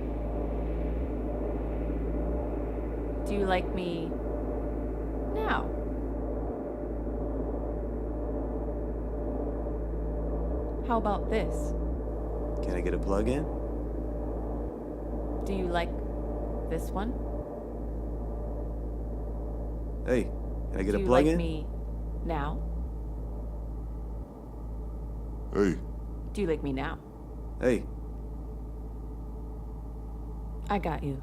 Do you like me now? How about this? Can I get a plug in? Do you like this one? Hey, can I get Do a you plug like in? me now? Hey. Do you like me now? Hey. I got you.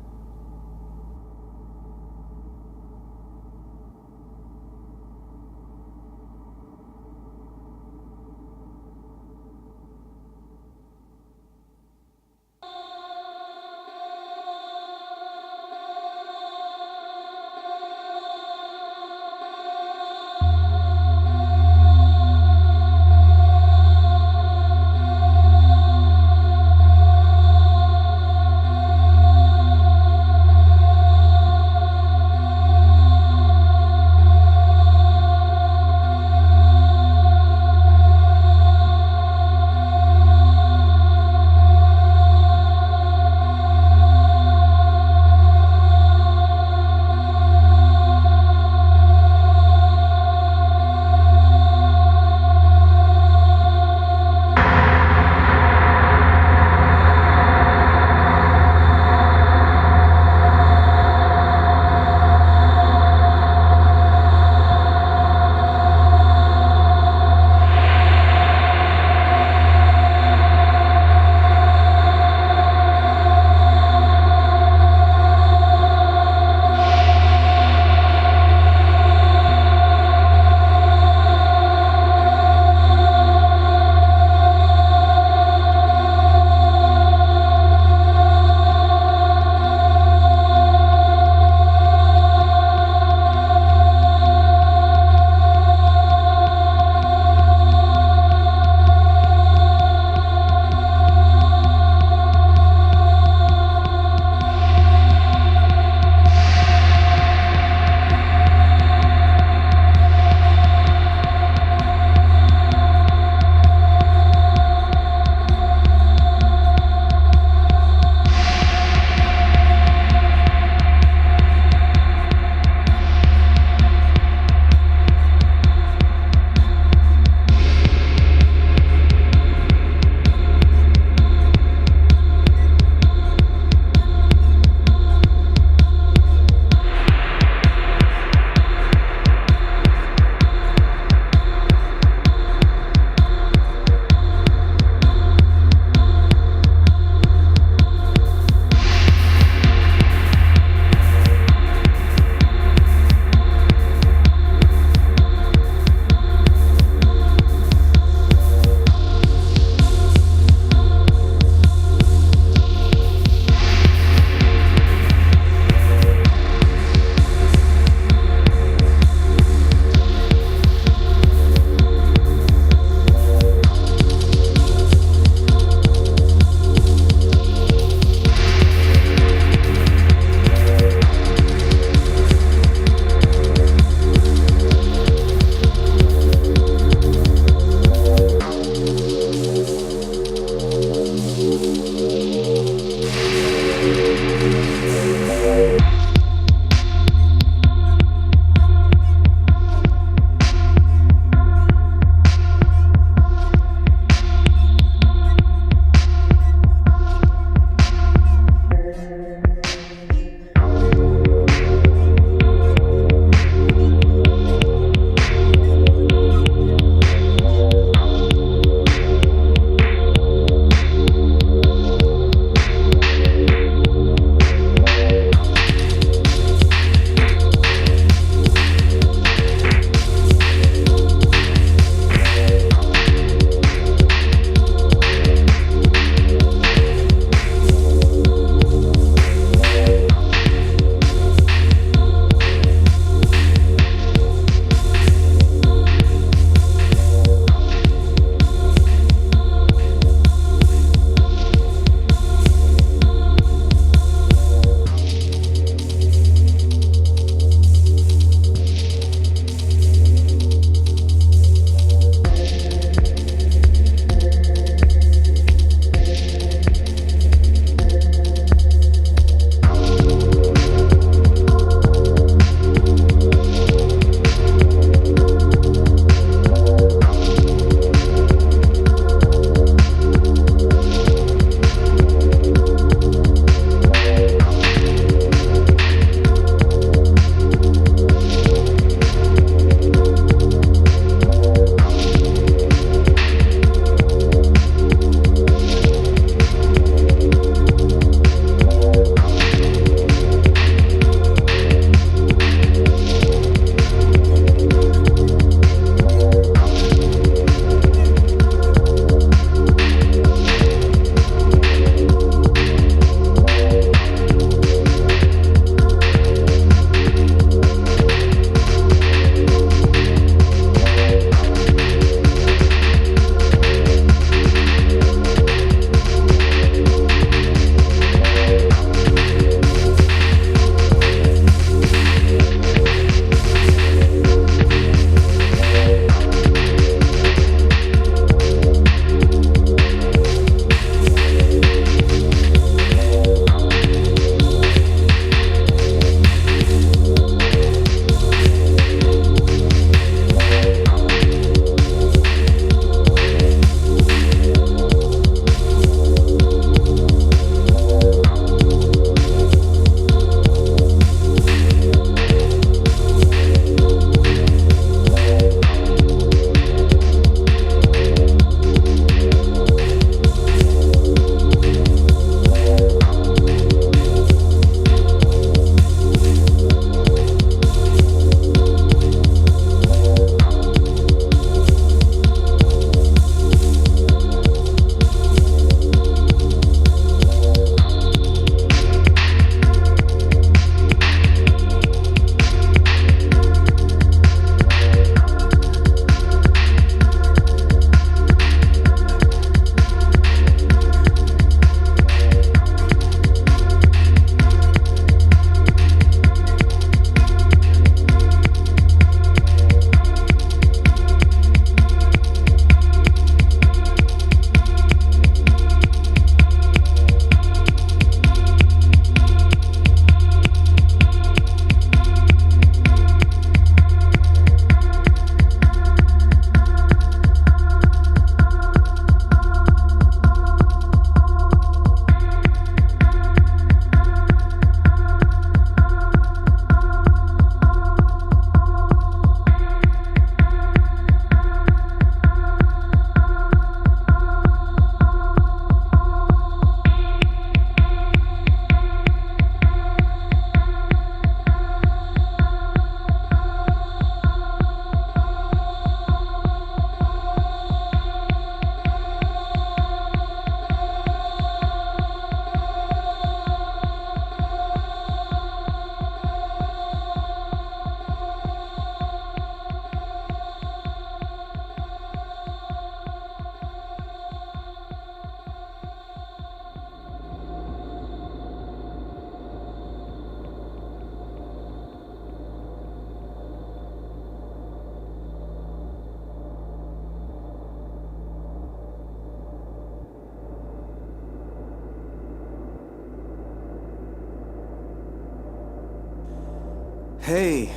Hey.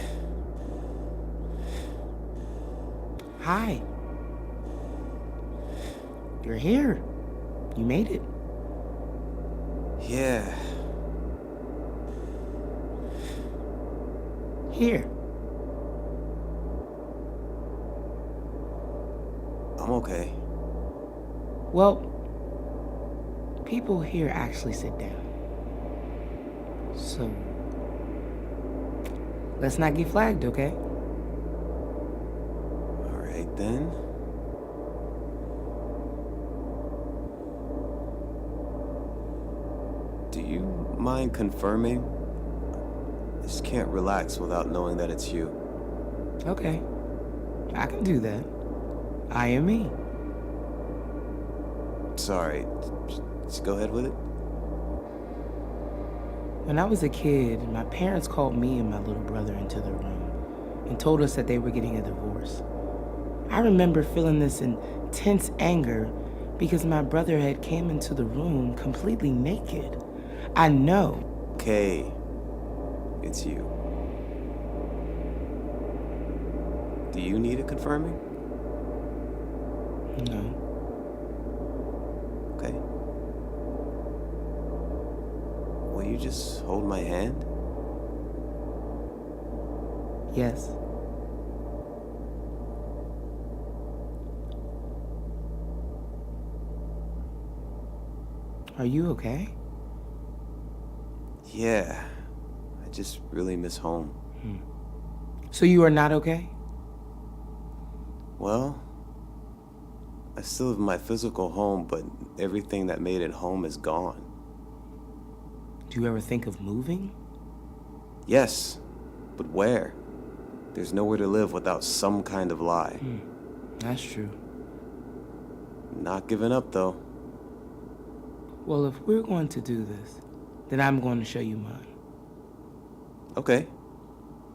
Hi. You're here. You made it. Yeah. Here. I'm okay. Well, people here actually sit down. So, let's not get flagged, okay? All right then. Do you mind confirming? I just can't relax without knowing that it's you. Okay. I can do that. I am me. Sorry. Just go ahead with it. When I was a kid, my parents called me and my little brother into the room and told us that they were getting a divorce. I remember feeling this intense anger because my brother had came into the room completely naked. I know. Okay. It's you. Do you need it confirming? No. Okay. Will you just hold my hand? Yes. Are you okay? Yeah. I just really miss home. So you are not okay? Well, I still have my physical home, but everything that made it home is gone. Do you ever think of moving? Yes, but where? There's nowhere to live without some kind of lie. That's true. Not giving up, though. Well, if we're going to do this, then I'm going to show you mine. Okay.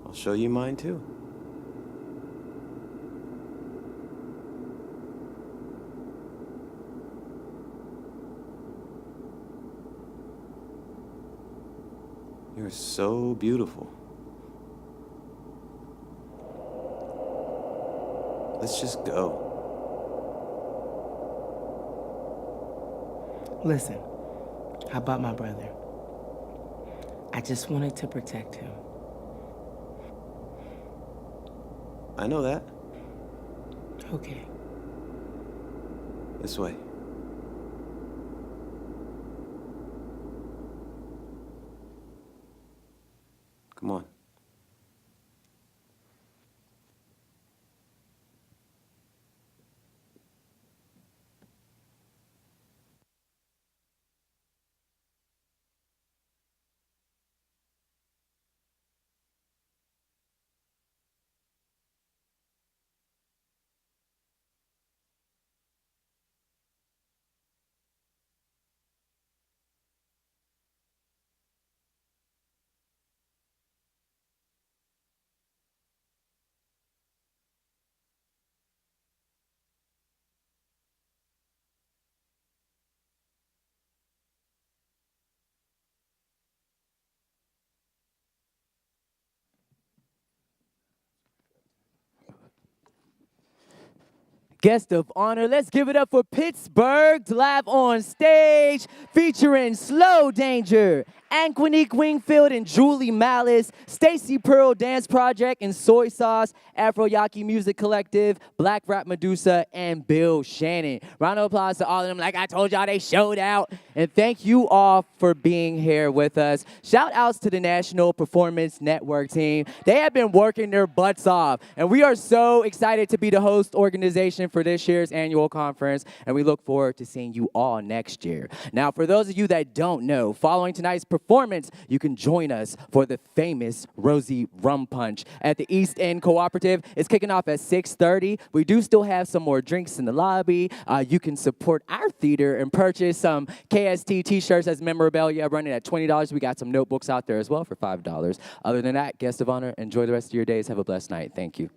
I'll show you mine, too. You're so beautiful. Let's just go. Listen, how about my brother? I just wanted to protect him. I know that. Okay. This way. Come on. Guest of honor, let's give it up for Pittsburgh, live on stage, featuring Slow Danger, Anquinique Wingfield and Julie Malice, Stacy Pearl Dance Project and Soy Sauce, Afro Yaki Music Collective, Black Rap Medusa, and Bill Shannon. Round of applause to all of them. Like I told y'all, they showed out. And thank you all for being here with us. Shout outs to the National Performance Network team. They have been working their butts off. And we are so excited to be the host organization for this year's annual conference. And we look forward to seeing you all next year. Now, for those of you that don't know, following tonight's performance, you can join us for the famous Rosie Rum Punch at the East End Cooperative. It's kicking off at 6:30. We do still have some more drinks in the lobby. You can support our theater and purchase some KST t-shirts as memorabilia running at $20. We got some notebooks out there as well for $5. Other than that, guest of honor, enjoy the rest of your days. Have a blessed night. Thank you.